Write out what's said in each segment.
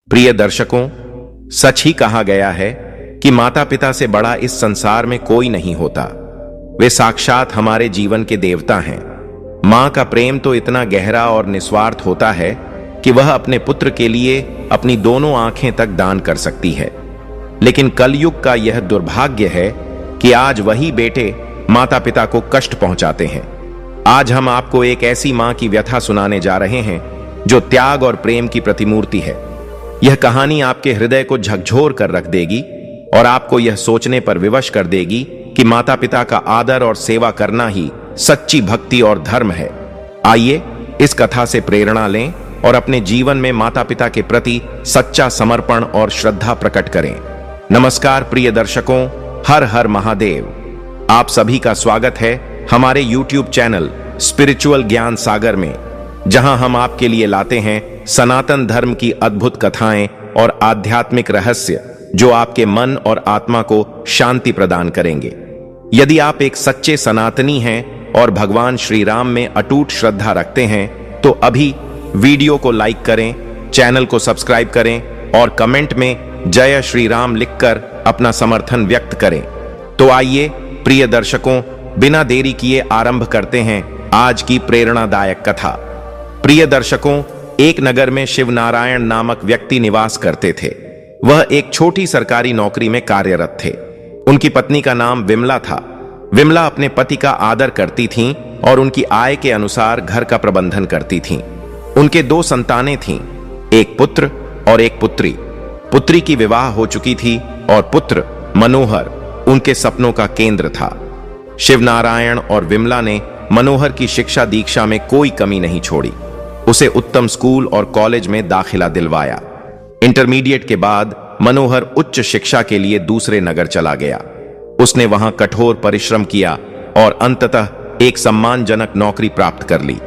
प्रिय दर्शकों, सच ही कहा गया है कि माता पिता से बड़ा इस संसार में कोई नहीं होता। वे साक्षात हमारे जीवन के देवता हैं। मां का प्रेम तो इतना गहरा और निस्वार्थ होता है कि वह अपने पुत्र के लिए अपनी दोनों आंखें तक दान कर सकती है। लेकिन कलयुग का यह दुर्भाग्य है कि आज वही बेटे माता पिता को कष्ट पहुंचाते हैं। आज हम आपको एक ऐसी मां की व्यथा सुनाने जा रहे हैं जो त्याग और प्रेम की प्रतिमूर्ति है। यह कहानी आपके हृदय को झकझोर कर रख देगी और आपको यह सोचने पर विवश कर देगी कि माता पिता का आदर और सेवा करना ही सच्ची भक्ति और धर्म है। आइए इस कथा से प्रेरणा लें और अपने जीवन में माता पिता के प्रति सच्चा समर्पण और श्रद्धा प्रकट करें। नमस्कार प्रिय दर्शकों, हर हर महादेव। आप सभी का स्वागत है हमारे YouTube चैनल स्पिरिचुअल ज्ञान सागर में, जहां हम आपके लिए लाते हैं सनातन धर्म की अद्भुत कथाएं और आध्यात्मिक रहस्य जो आपके मन और आत्मा को शांति प्रदान करेंगे। यदि आप एक सच्चे सनातनी हैं और भगवान श्री राम में अटूट श्रद्धा रखते हैं तो अभी वीडियो को लाइक करें, चैनल को सब्सक्राइब करें और कमेंट में जय श्री राम लिखकर अपना समर्थन व्यक्त करें। तो आइए प्रिय दर्शकों, बिना देरी किए आरंभ करते हैं आज की प्रेरणादायक कथा। प्रिय दर्शकों, एक नगर में शिव नारायण नामक व्यक्ति निवास करते थे। वह एक छोटी सरकारी नौकरी में कार्यरत थे। उनकी पत्नी का नाम विमला था। विमला अपने पति का आदर करती थीं और उनकी आय के अनुसार घर का प्रबंधन करती थीं। उनके 2 संतानें थीं, एक पुत्र और एक पुत्री। पुत्री की विवाह हो चुकी थी और पुत्र मनोहर उनके सपनों का केंद्र था। शिव नारायण और विमला ने मनोहर की शिक्षा दीक्षा में कोई कमी नहीं छोड़ी। उसे उत्तम स्कूल और कॉलेज में दाखिला दिलवाया। इंटरमीडिएट के बाद मनोहर उच्च शिक्षा के लिए दूसरे नगर चला गया। उसने वहां कठोर परिश्रम किया और अंततः एक सम्मानजनक नौकरी प्राप्त कर ली।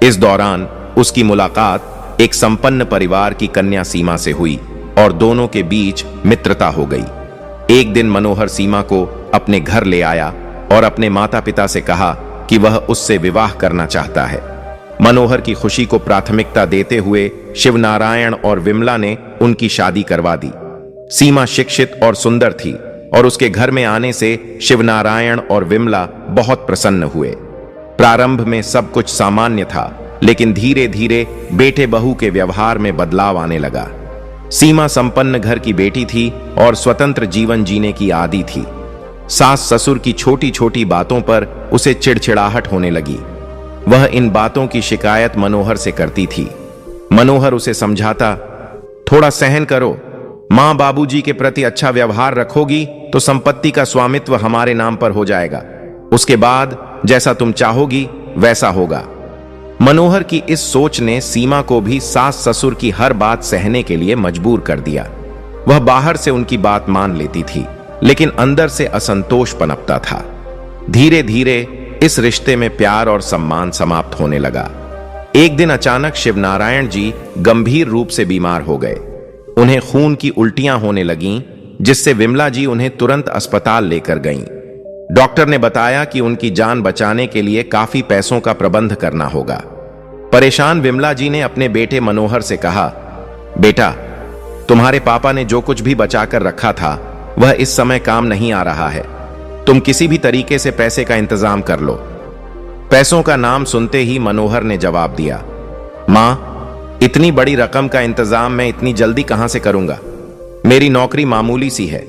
इस दौरान उसकी मुलाकात एक संपन्न परिवार की कन्या सीमा से हुई और दोनों के बीच मित्रता हो गई। एक दिन मनोहर सीमा को अपने घर ले आया और अपने माता पिता से कहा कि वह उससे विवाह करना चाहता है। मनोहर की खुशी को प्राथमिकता देते हुए शिव नारायण और विमला ने उनकी शादी करवा दी। सीमा शिक्षित और सुंदर थी और उसके घर में आने से शिव नारायण और विमला बहुत प्रसन्न हुए। प्रारंभ में सब कुछ सामान्य था, लेकिन धीरे धीरे बेटे बहू के व्यवहार में बदलाव आने लगा। सीमा संपन्न घर की बेटी थी और स्वतंत्र जीवन जीने की आदी थी। सास ससुर की छोटी छोटी बातों पर उसे चिड़चिड़ाहट होने लगी। वह इन बातों की शिकायत मनोहर से करती थी। मनोहर उसे समझाता, थोड़ा सहन करो, मां बाबूजी के प्रति अच्छा व्यवहार रखोगी तो संपत्ति का स्वामित्व हमारे नाम पर हो जाएगा। उसके बाद जैसा तुम चाहोगी वैसा होगा। मनोहर की इस सोच ने सीमा को भी सास ससुर की हर बात सहने के लिए मजबूर कर दिया। वह बाहर से उनकी बात मान लेती थी, लेकिन अंदर से असंतोष पनपता था। धीरे धीरे इस रिश्ते में प्यार और सम्मान समाप्त होने लगा। एक दिन अचानक शिव नारायण जी गंभीर रूप से बीमार हो गए। उन्हें खून की उल्टियां होने लगीं, जिससे विमला जी उन्हें तुरंत अस्पताल लेकर गईं। डॉक्टर ने बताया कि उनकी जान बचाने के लिए काफी पैसों का प्रबंध करना होगा। परेशान विमला जी ने अपने बेटे मनोहर से कहा, बेटा, तुम्हारे पापा ने जो कुछ भी बचाकर रखा था वह इस समय काम नहीं आ रहा है। तुम किसी भी तरीके से पैसे का इंतजाम कर लो। पैसों का नाम सुनते ही मनोहर ने जवाब दिया, मां, इतनी बड़ी रकम का इंतजाम मैं इतनी जल्दी कहां से करूंगा। मेरी नौकरी मामूली सी है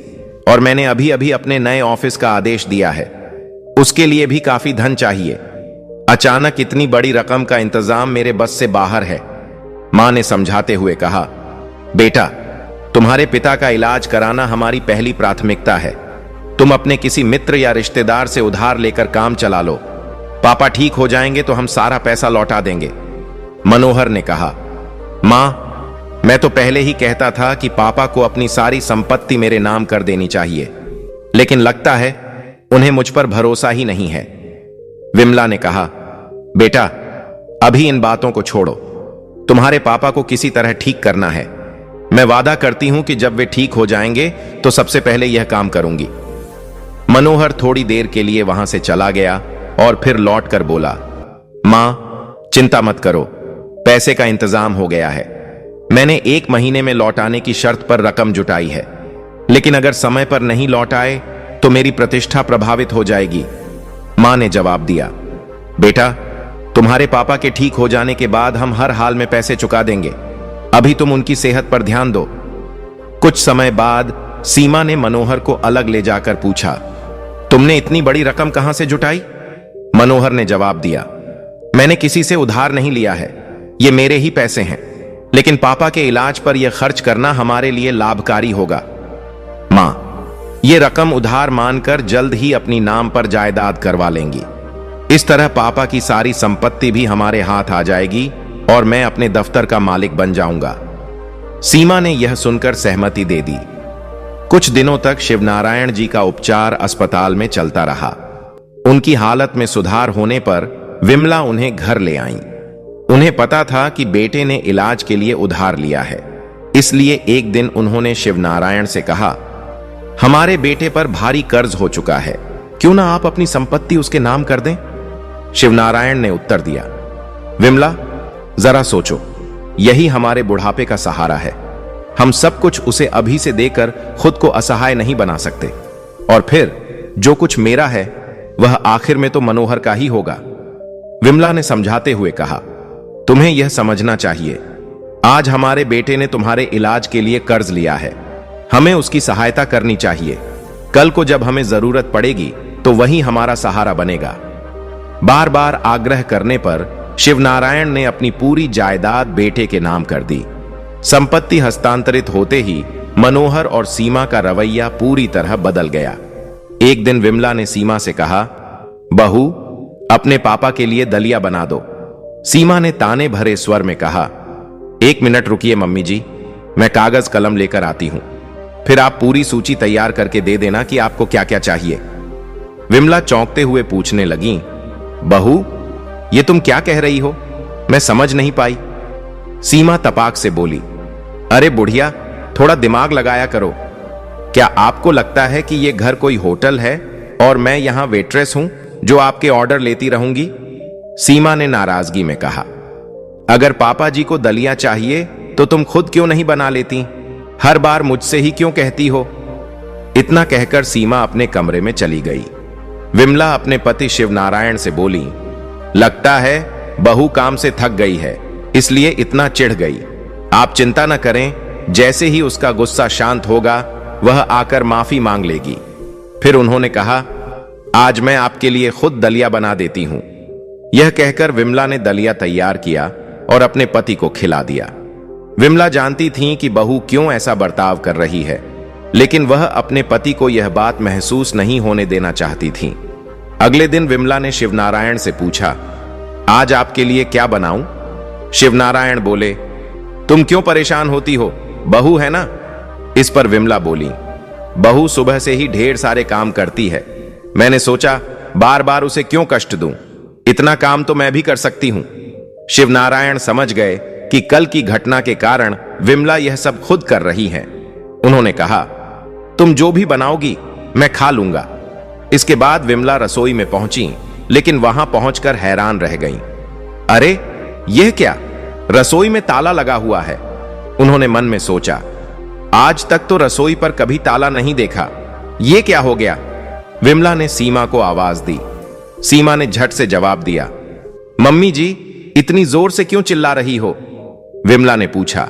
और मैंने अभी अभी अपने नए ऑफिस का आदेश दिया है। उसके लिए भी काफी धन चाहिए। अचानक इतनी बड़ी रकम का इंतजाम मेरे बस से बाहर है। मां ने समझाते हुए कहा, बेटा, तुम्हारे पिता का इलाज कराना हमारी पहली प्राथमिकता है। तुम अपने किसी मित्र या रिश्तेदार से उधार लेकर काम चला लो। पापा ठीक हो जाएंगे तो हम सारा पैसा लौटा देंगे। मनोहर ने कहा, मां, मैं तो पहले ही कहता था कि पापा को अपनी सारी संपत्ति मेरे नाम कर देनी चाहिए, लेकिन लगता है उन्हें मुझ पर भरोसा ही नहीं है। विमला ने कहा, बेटा, अभी इन बातों को छोड़ो। तुम्हारे पापा को किसी तरह ठीक करना है। मैं वादा करती हूं कि जब वे ठीक हो जाएंगे तो सबसे पहले यह काम करूंगी। मनोहर थोड़ी देर के लिए वहां से चला गया और फिर लौटकर बोला, मां, चिंता मत करो, पैसे का इंतजाम हो गया है। मैंने 1 महीने में लौटाने की शर्त पर रकम जुटाई है, लेकिन अगर समय पर नहीं लौटाए तो मेरी प्रतिष्ठा प्रभावित हो जाएगी। मां ने जवाब दिया, बेटा, तुम्हारे पापा के ठीक हो जाने के बाद हम हर हाल में पैसे चुका देंगे। अभी तुम उनकी सेहत पर ध्यान दो। कुछ समय बाद सीमा ने मनोहर को अलग ले जाकर पूछा, तुमने इतनी बड़ी रकम कहां से जुटाई? मनोहर ने जवाब दिया, मैंने किसी से उधार नहीं लिया है, ये मेरे ही पैसे हैं, लेकिन पापा के इलाज पर यह खर्च करना हमारे लिए लाभकारी होगा। मां, ये रकम उधार मानकर जल्द ही अपनी नाम पर जायदाद करवा लेंगी। इस तरह पापा की सारी संपत्ति भी हमारे हाथ आ जाएगी और मैं अपने दफ्तर का मालिक बन जाऊंगा। सीमा ने यह सुनकर सहमति दे दी। कुछ दिनों तक शिवनारायण जी का उपचार अस्पताल में चलता रहा। उनकी हालत में सुधार होने पर विमला उन्हें घर ले आईं। उन्हें पता था कि बेटे ने इलाज के लिए उधार लिया है, इसलिए एक दिन उन्होंने शिवनारायण से कहा, हमारे बेटे पर भारी कर्ज हो चुका है, क्यों ना आप अपनी संपत्ति उसके नाम कर दें? शिवनारायण ने उत्तर दिया, विमला, जरा सोचो, यही हमारे बुढ़ापे का सहारा है। हम सब कुछ उसे अभी से देकर खुद को असहाय नहीं बना सकते, और फिर जो कुछ मेरा है वह आखिर में तो मनोहर का ही होगा। विमला ने समझाते हुए कहा, तुम्हें यह समझना चाहिए, आज हमारे बेटे ने तुम्हारे इलाज के लिए कर्ज लिया है, हमें उसकी सहायता करनी चाहिए। कल को जब हमें जरूरत पड़ेगी तो वही हमारा सहारा बनेगा। बार बार आग्रह करने पर शिवनारायण ने अपनी पूरी जायदाद बेटे के नाम कर दी। संपत्ति हस्तांतरित होते ही मनोहर और सीमा का रवैया पूरी तरह बदल गया। एक दिन विमला ने सीमा से कहा, बहू, अपने पापा के लिए दलिया बना दो। सीमा ने ताने भरे स्वर में कहा, 1 मिनट रुकिए मम्मी जी, मैं कागज कलम लेकर आती हूं, फिर आप पूरी सूची तैयार करके दे देना कि आपको क्या क्या चाहिए। विमला चौंकते हुए पूछने लगी, बहू, ये तुम क्या कह रही हो? मैं समझ नहीं पाई। सीमा तपाक से बोली, अरे बुढ़िया, थोड़ा दिमाग लगाया करो। क्या आपको लगता है कि यह घर कोई होटल है और मैं यहां वेट्रेस हूं जो आपके ऑर्डर लेती रहूंगी? सीमा ने नाराजगी में कहा, अगर पापा जी को दलिया चाहिए तो तुम खुद क्यों नहीं बना लेती? हर बार मुझसे ही क्यों कहती हो? इतना कहकर सीमा अपने कमरे में चली गई। विमला अपने पति शिवनारायण से बोली, लगता है बहू काम से थक गई है, इसलिए इतना चिढ़ गई। आप चिंता न करें, जैसे ही उसका गुस्सा शांत होगा वह आकर माफी मांग लेगी। फिर उन्होंने कहा, आज मैं आपके लिए खुद दलिया बना देती हूं। यह कहकर विमला ने दलिया तैयार किया और अपने पति को खिला दिया। विमला जानती थी कि बहू क्यों ऐसा बर्ताव कर रही है, लेकिन वह अपने पति को यह बात महसूस नहीं होने देना चाहती थी। अगले दिन विमला ने शिवनारायण से पूछा, आज आपके लिए क्या बनाऊं? शिवनारायण बोले, तुम क्यों परेशान होती हो, बहू है ना? इस पर विमला बोली, बहू सुबह से ही ढेर सारे काम करती है, मैंने सोचा बार बार उसे क्यों कष्ट दूं, इतना काम तो मैं भी कर सकती हूं। शिवनारायण समझ गए कि कल की घटना के कारण विमला यह सब खुद कर रही है। उन्होंने कहा, तुम जो भी बनाओगी मैं खा लूंगा। इसके बाद विमला रसोई में पहुंची, लेकिन वहां पहुंचकर हैरान रह गईं। अरे यह क्या, रसोई में ताला लगा हुआ है। उन्होंने मन में सोचा, आज तक तो रसोई पर कभी ताला नहीं देखा, यह क्या हो गया? विमला ने सीमा को आवाज दी। सीमा ने झट से जवाब दिया, मम्मी जी, इतनी जोर से क्यों चिल्ला रही हो? विमला ने पूछा,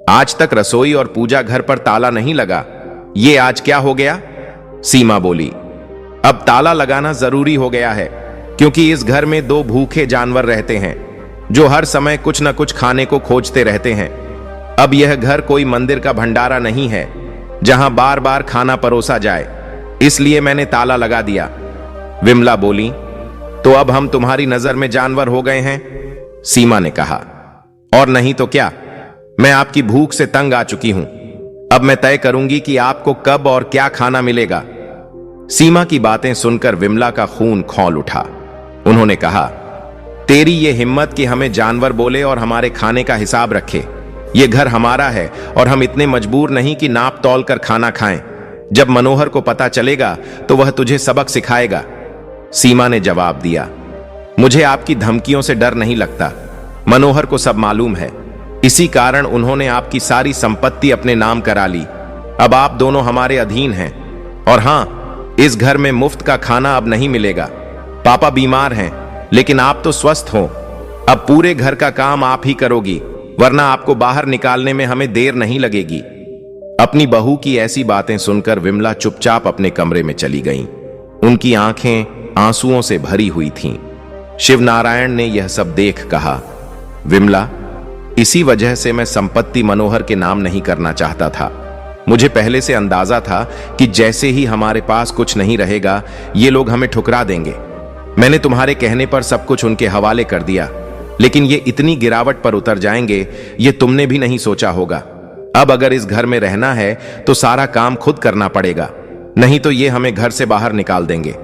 आज तक रसोई और पूजा घर पर ताला नहीं लगा, ये आज क्या हो गया? सीमा बोली, अब ताला लगाना जरूरी हो गया है, क्योंकि इस घर में 2 भूखे जानवर रहते हैं जो हर समय कुछ न कुछ खाने को खोजते रहते हैं। अब यह घर कोई मंदिर का भंडारा नहीं है जहां बार बार खाना परोसा जाए, इसलिए मैंने ताला लगा दिया। विमला बोली, तो अब हम तुम्हारी नजर में जानवर हो गए हैं? सीमा ने कहा, और नहीं तो क्या, मैं आपकी भूख से तंग आ चुकी हूं। अब मैं तय करूंगी कि आपको कब और क्या खाना मिलेगा। सीमा की बातें सुनकर विमला का खून खौल उठा। उन्होंने कहा, तेरी ये हिम्मत कि हमें जानवर बोले और हमारे खाने का हिसाब रखे। ये घर हमारा है और हम इतने मजबूर नहीं कि नाप तौल कर खाना खाएं। जब मनोहर को पता चलेगा तो वह तुझे सबक सिखाएगा। सीमा ने जवाब दिया, मुझे आपकी धमकियों से डर नहीं लगता। मनोहर को सब मालूम है। इसी कारण उन्होंने आपकी सारी संपत्ति अपने नाम करा ली। अब आप दोनों हमारे अधीन हैं। और हां, इस घर में मुफ्त का खाना अब नहीं मिलेगा। पापा बीमार हैं, लेकिन आप तो स्वस्थ हो। अब पूरे घर का काम आप ही करोगी, वरना आपको बाहर निकालने में हमें देर नहीं लगेगी। अपनी बहू की ऐसी बातें सुनकर विमला चुपचाप अपने कमरे में चली गईं। उनकी आंखें आंसुओं से भरी हुई थीं। शिवनारायण ने यह सब देख कहा, विमला, इसी वजह से मैं संपत्ति मनोहर के नाम नहीं करना चाहता था। मुझे पहले से अंदाजा था कि जैसे ही हमारे पास कुछ नहीं रहेगा, ये लोग हमें ठुकरा देंगे। मैंने तुम्हारे कहने पर सब कुछ उनके हवाले कर दिया, लेकिन ये इतनी गिरावट पर उतर जाएंगे, ये तुमने भी नहीं सोचा होगा। अब अगर इस घर में रहना है तो सारा काम खुद करना पड़ेगा, नहीं तो ये हमें घर से बाहर निकाल देंगे।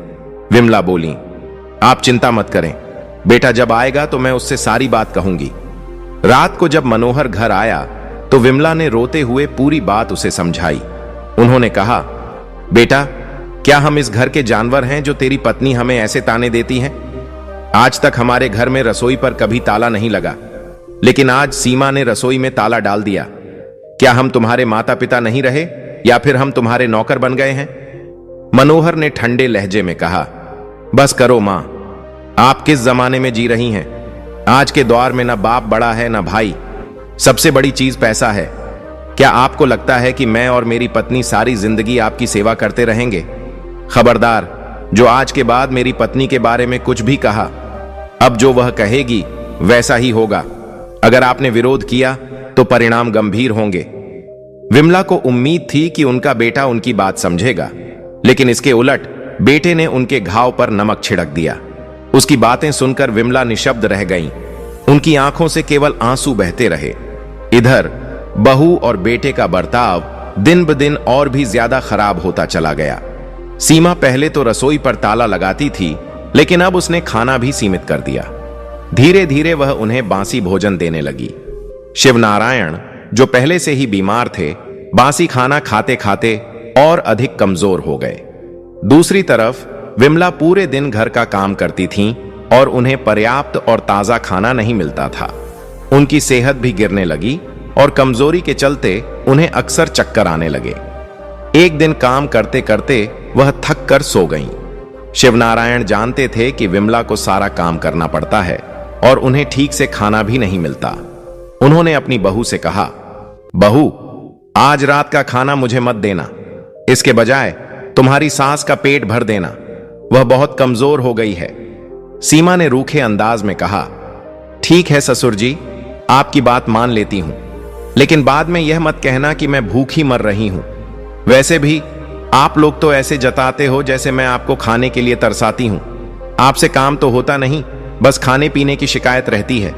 विमला बोली, आप चिंता मत करें, बेटा जब आएगा तो मैं उससे सारी बात कहूंगी। रात को जब मनोहर घर आया तो विमला ने रोते हुए पूरी बात उसे समझाई। उन्होंने कहा, बेटा, क्या हम इस घर के जानवर हैं जो तेरी पत्नी हमें ऐसे ताने देती है? आज तक हमारे घर में रसोई पर कभी ताला नहीं लगा, लेकिन आज सीमा ने रसोई में ताला डाल दिया। क्या हम तुम्हारे माता पिता नहीं रहे, या फिर हम तुम्हारे नौकर बन गए हैं? मनोहर ने ठंडे लहजे में कहा, बस करो मां, आप किस जमाने में जी रही हैं? आज के दौर में ना बाप बड़ा है ना भाई, सबसे बड़ी चीज पैसा है। क्या आपको लगता है कि मैं और मेरी पत्नी सारी जिंदगी आपकी सेवा करते रहेंगे? खबरदार, जो आज के बाद मेरी पत्नी के बारे में कुछ भी कहा, अब जो वह कहेगी वैसा ही होगा। अगर आपने विरोध किया तो परिणाम गंभीर होंगे। विमला को उम्मीद थी कि उनका बेटा उनकी बात समझेगा, लेकिन इसके उलट बेटे ने उनके घाव पर नमक छिड़क दिया। उसकी बातें सुनकर विमला निशब्द रह गईं। उनकी आंखों से केवल आंसू बहते रहे। इधर बहू और बेटे का बर्ताव दिन ब दिन और भी ज्यादा खराब होता चला गया। सीमा पहले तो रसोई पर ताला लगाती थी, लेकिन अब उसने खाना भी सीमित कर दिया। धीरे धीरे वह उन्हें बासी भोजन देने लगी। शिवनारायण, जो पहले से ही बीमार थे, बासी खाना खाते खाते और अधिक कमजोर हो गए। दूसरी तरफ विमला पूरे दिन घर का काम करती थीं और उन्हें पर्याप्त और ताजा खाना नहीं मिलता था। उनकी सेहत भी गिरने लगी और कमजोरी के चलते उन्हें अक्सर चक्कर आने लगे। एक दिन काम करते करते वह थक कर सो गईं। शिवनारायण जानते थे कि विमला को सारा काम करना पड़ता है और उन्हें ठीक से खाना भी नहीं मिलता। उन्होंने अपनी बहू से कहा, बहू, आज रात का खाना मुझे मत देना, इसके बजाय तुम्हारी सास का पेट भर देना, वह बहुत कमजोर हो गई है। सीमा ने रूखे अंदाज में कहा, ठीक है ससुर जी, आपकी बात मान लेती हूं, लेकिन बाद में यह मत कहना कि मैं भूखी मर रही हूं। वैसे भी आप लोग तो ऐसे जताते हो जैसे मैं आपको खाने के लिए तरसाती हूं। आपसे काम तो होता नहीं, बस खाने पीने की शिकायत रहती है।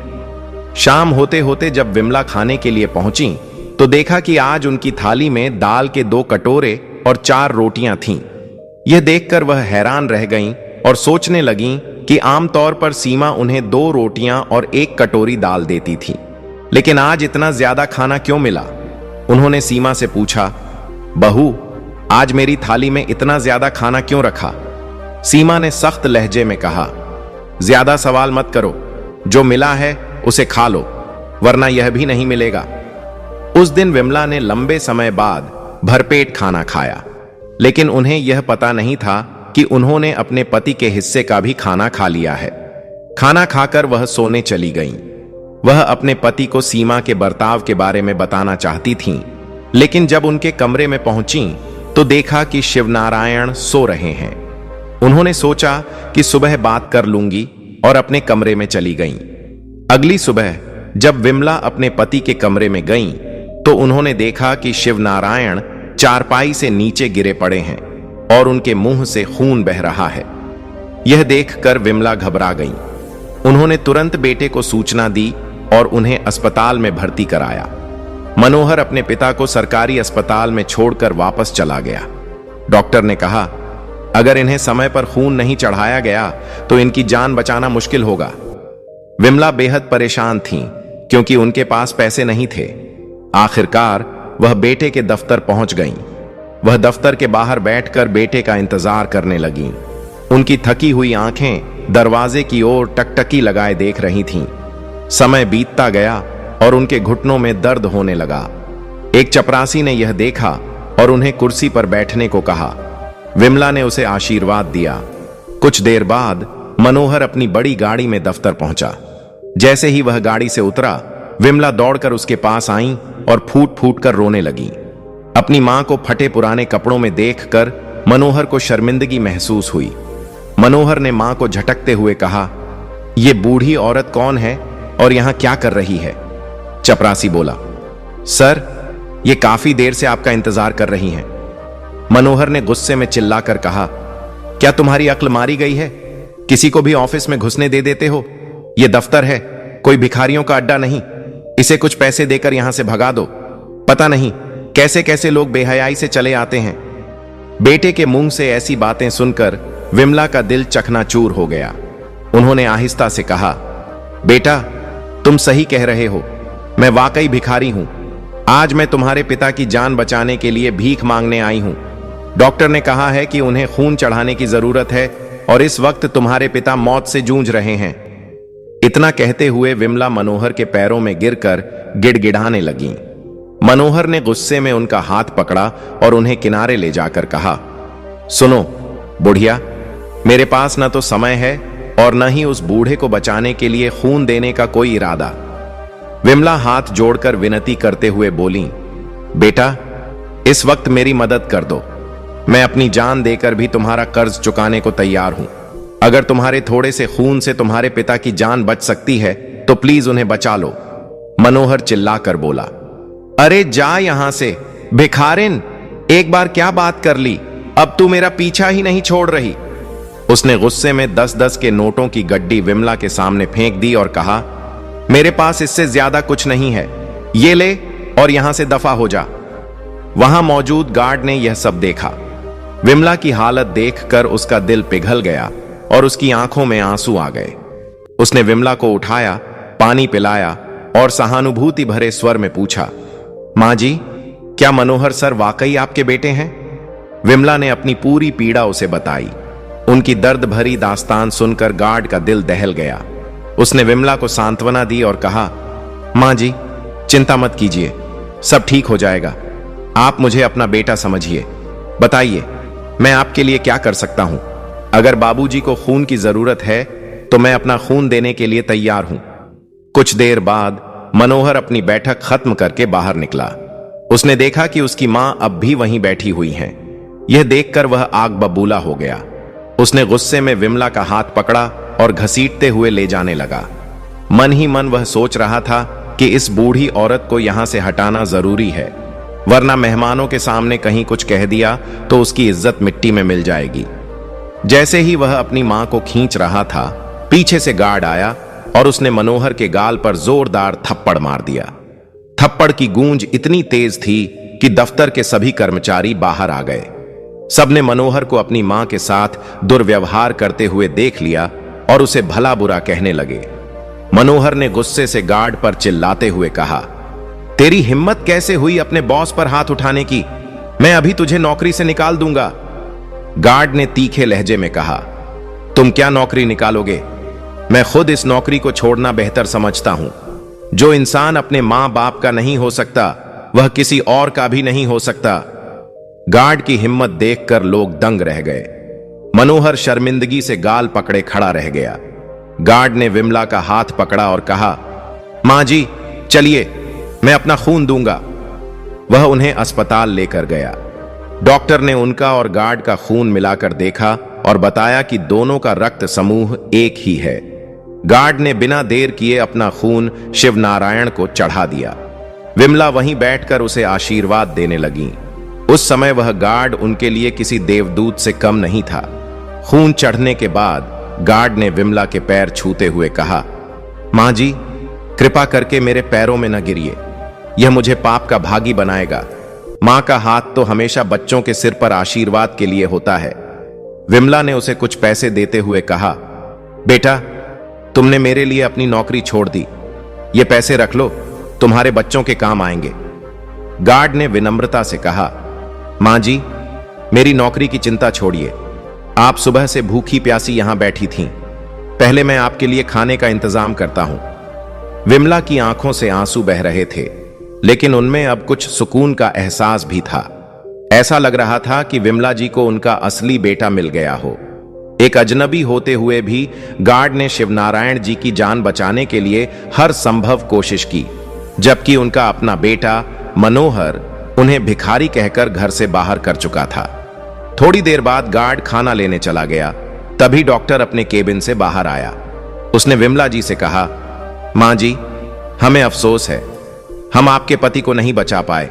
शाम होते होते जब विमला खाने के लिए पहुंची तो देखा कि आज उनकी थाली में दाल के 2 कटोरे और 4 रोटियां थीं। यह देखकर वह हैरान रह गईं और सोचने लगीं कि आमतौर पर सीमा उन्हें 2 रोटियां और 1 कटोरी दाल देती थी, लेकिन आज इतना ज्यादा खाना क्यों मिला? उन्होंने सीमा से पूछा, बहू, आज मेरी थाली में इतना ज्यादा खाना क्यों रखा? सीमा ने सख्त लहजे में कहा, ज्यादा सवाल मत करो, जो मिला है उसे खा लो, वरना यह भी नहीं मिलेगा। उस दिन विमला ने लंबे समय बाद भरपेट खाना खाया, लेकिन उन्हें यह पता नहीं था कि उन्होंने अपने पति के हिस्से का भी खाना खा लिया है। खाना खाकर वह सोने चली गईं। वह अपने पति को सीमा के बर्ताव के बारे में बताना चाहती थीं, लेकिन जब उनके कमरे में पहुंची तो देखा कि शिवनारायण सो रहे हैं। उन्होंने सोचा कि सुबह बात कर लूंगी और अपने कमरे में चली गईं। अगली सुबह जब विमला अपने पति के कमरे में गईं तो उन्होंने देखा कि शिवनारायण चारपाई से नीचे गिरे पड़े हैं और उनके मुंह से खून बह रहा है। यह देखकर विमला घबरा गईं। उन्होंने तुरंत बेटे को सूचना दी और उन्हें अस्पताल में भर्ती कराया। मनोहर अपने पिता को सरकारी अस्पताल में छोड़कर वापस चला गया। डॉक्टर ने कहा, अगर इन्हें समय पर खून नहीं चढ़ाया गया तो इनकी जान बचाना मुश्किल होगा। विमला बेहद परेशान थीं, क्योंकि उनके पास पैसे नहीं थे। आखिरकार वह बेटे के दफ्तर पहुंच गईं। वह दफ्तर के बाहर बैठकर बेटे का इंतजार करने लगीं। उनकी थकी हुई आंखें दरवाजे की ओर टकटकी लगाए देख रही थीं। समय बीतता गया और उनके घुटनों में दर्द होने लगा। एक चपरासी ने यह देखा और उन्हें कुर्सी पर बैठने को कहा। विमला ने उसे आशीर्वाद दिया। कुछ देर बाद मनोहर अपनी बड़ी गाड़ी में दफ्तर पहुंचा। जैसे ही वह गाड़ी से उतरा, विमला दौड़कर उसके पास आई और फूट फूट कर रोने लगी। अपनी मां को फटे पुराने कपड़ों में देखकर मनोहर को शर्मिंदगी महसूस हुई। मनोहर ने मां को झटकते हुए कहा, "ये बूढ़ी औरत कौन है और यहां क्या कर रही है?" चपरासी बोला, "सर, ये काफी देर से आपका इंतजार कर रही हैं।" मनोहर ने गुस्से में चिल्लाकर कहा, "क्या तुम्हारी अक्ल मारी गई है? किसी को भी ऑफिस में घुसने दे देते हो? यह दफ्तर है, कोई भिखारियों का अड्डा नहीं। इसे कुछ पैसे देकर यहां से भगा दो। पता नहीं कैसे कैसे लोग बेहयाई से चले आते हैं।" बेटे के मुंह से ऐसी बातें सुनकर विमला का दिल चकनाचूर हो गया। उन्होंने आहिस्ता से कहा, "बेटा, तुम सही कह रहे हो। मैं वाकई भिखारी हूं। आज मैं तुम्हारे पिता की जान बचाने के लिए भीख मांगने आई हूं। डॉक्टर ने कहा है कि उन्हें खून चढ़ाने की जरूरत है और इस वक्त तुम्हारे पिता मौत से जूझ रहे हैं।" इतना कहते हुए विमला मनोहर के पैरों में गिरकर गिड़गिड़ाने लगी। मनोहर ने गुस्से में उनका हाथ पकड़ा और उन्हें किनारे ले जाकर कहा, "सुनो बुढ़िया, मेरे पास न तो समय है और न ही उस बूढ़े को बचाने के लिए खून देने का कोई इरादा।" विमला हाथ जोड़कर विनती करते हुए बोली, "बेटा, इस वक्त मेरी मदद कर दो। मैं अपनी जान देकर भी तुम्हारा कर्ज चुकाने को तैयार हूं। अगर तुम्हारे थोड़े से खून से तुम्हारे पिता की जान बच सकती है तो प्लीज उन्हें बचा लो।" मनोहर चिल्लाकर बोला, "अरे जा यहां से, भिखारिन! एक बार क्या बात कर ली, अब तू मेरा पीछा ही नहीं छोड़ रही।" उसने गुस्से में 10-10 के नोटों की गड्डी विमला के सामने फेंक दी और कहा, "मेरे पास इससे ज्यादा कुछ नहीं है, ये ले और यहां से दफा हो जा।" वहां मौजूद गार्ड ने यह सब देखा। विमला की हालत देखकर उसका दिल पिघल गया और उसकी आंखों में आंसू आ गए। उसने विमला को उठाया, पानी पिलाया और सहानुभूति भरे स्वर में पूछा, "मां जी, क्या मनोहर सर वाकई आपके बेटे हैं?" विमला ने अपनी पूरी पीड़ा उसे बताई। उनकी दर्द भरी दास्तान सुनकर गार्ड का दिल दहल गया। उसने विमला को सांत्वना दी और कहा, "मां जी, चिंता मत कीजिए, सब ठीक हो जाएगा। आप मुझे अपना बेटा समझिए। बताइए, मैं आपके लिए क्या कर सकता हूं? अगर बाबूजी को खून की जरूरत है तो मैं अपना खून देने के लिए तैयार हूं।" कुछ देर बाद मनोहर अपनी बैठक खत्म करके बाहर निकला। उसने देखा कि उसकी मां अब भी वहीं बैठी हुई हैं। यह देखकर वह आग बबूला हो गया। उसने गुस्से में विमला का हाथ पकड़ा और घसीटते हुए ले जाने लगा। मन ही मन वह सोच रहा था कि इस बूढ़ी औरत को यहां से हटाना जरूरी है, वरना मेहमानों के सामने कहीं कुछ कह दिया तो उसकी इज्जत मिट्टी में मिल जाएगी। जैसे ही वह अपनी मां को खींच रहा था, पीछे से गार्ड आया और उसने मनोहर के गाल पर जोरदार थप्पड़ मार दिया। थप्पड़ की गूंज इतनी तेज थी कि दफ्तर के सभी कर्मचारी बाहर आ गए। सबने मनोहर को अपनी मां के साथ दुर्व्यवहार करते हुए देख लिया और उसे भला बुरा कहने लगे। मनोहर ने गुस्से से गार्ड पर चिल्लाते हुए कहा, "तेरी हिम्मत कैसे हुई अपने बॉस पर हाथ उठाने की? मैं अभी तुझे नौकरी से निकाल दूंगा।" गार्ड ने तीखे लहजे में कहा, "तुम क्या नौकरी निकालोगे? मैं खुद इस नौकरी को छोड़ना बेहतर समझता हूं। जो इंसान अपने मां बाप का नहीं हो सकता, वह किसी और का भी नहीं हो सकता।" गार्ड की हिम्मत देखकर लोग दंग रह गए। मनोहर शर्मिंदगी से गाल पकड़े खड़ा रह गया। गार्ड ने विमला का हाथ पकड़ा और कहा, "मां जी, चलिए, मैं अपना खून दूंगा।" वह उन्हें अस्पताल लेकर गया। डॉक्टर ने उनका और गार्ड का खून मिलाकर देखा और बताया कि दोनों का रक्त समूह एक ही है। गार्ड ने बिना देर किए अपना खून शिवनारायण को चढ़ा दिया। विमला वहीं बैठकर उसे आशीर्वाद देने लगी। उस समय वह गार्ड उनके लिए किसी देवदूत से कम नहीं था। खून चढ़ने के बाद गार्ड ने विमला के पैर छूते हुए कहा, "मां जी, कृपा करके मेरे पैरों में न गिरिए, यह मुझे पाप का भागी बनाएगा। मां का हाथ तो हमेशा बच्चों के सिर पर आशीर्वाद के लिए होता है।" विमला ने उसे कुछ पैसे देते हुए कहा, "बेटा, तुमने मेरे लिए अपनी नौकरी छोड़ दी, ये पैसे रख लो, तुम्हारे बच्चों के काम आएंगे।" गार्ड ने विनम्रता से कहा, "मां जी, मेरी नौकरी की चिंता छोड़िए। आप सुबह से भूखी प्यासी यहां बैठी थीं। पहले मैं आपके लिए खाने का इंतजाम करता हूं।" विमला की आंखों से आंसू बह रहे थे, लेकिन उनमें अब कुछ सुकून का एहसास भी था। ऐसा लग रहा था कि विमला जी को उनका असली बेटा मिल गया हो। एक अजनबी होते हुए भी गार्ड ने शिवनारायण जी की जान बचाने के लिए हर संभव कोशिश की, जबकि उनका अपना बेटा मनोहर उन्हें भिखारी कहकर घर से बाहर कर चुका था। थोड़ी देर बाद गार्ड खाना लेने चला गया। तभी डॉक्टर अपने केबिन से बाहर आया। उसने विमला जी से कहा, मां जी, हमें अफसोस है, हम आपके पति को नहीं बचा पाए।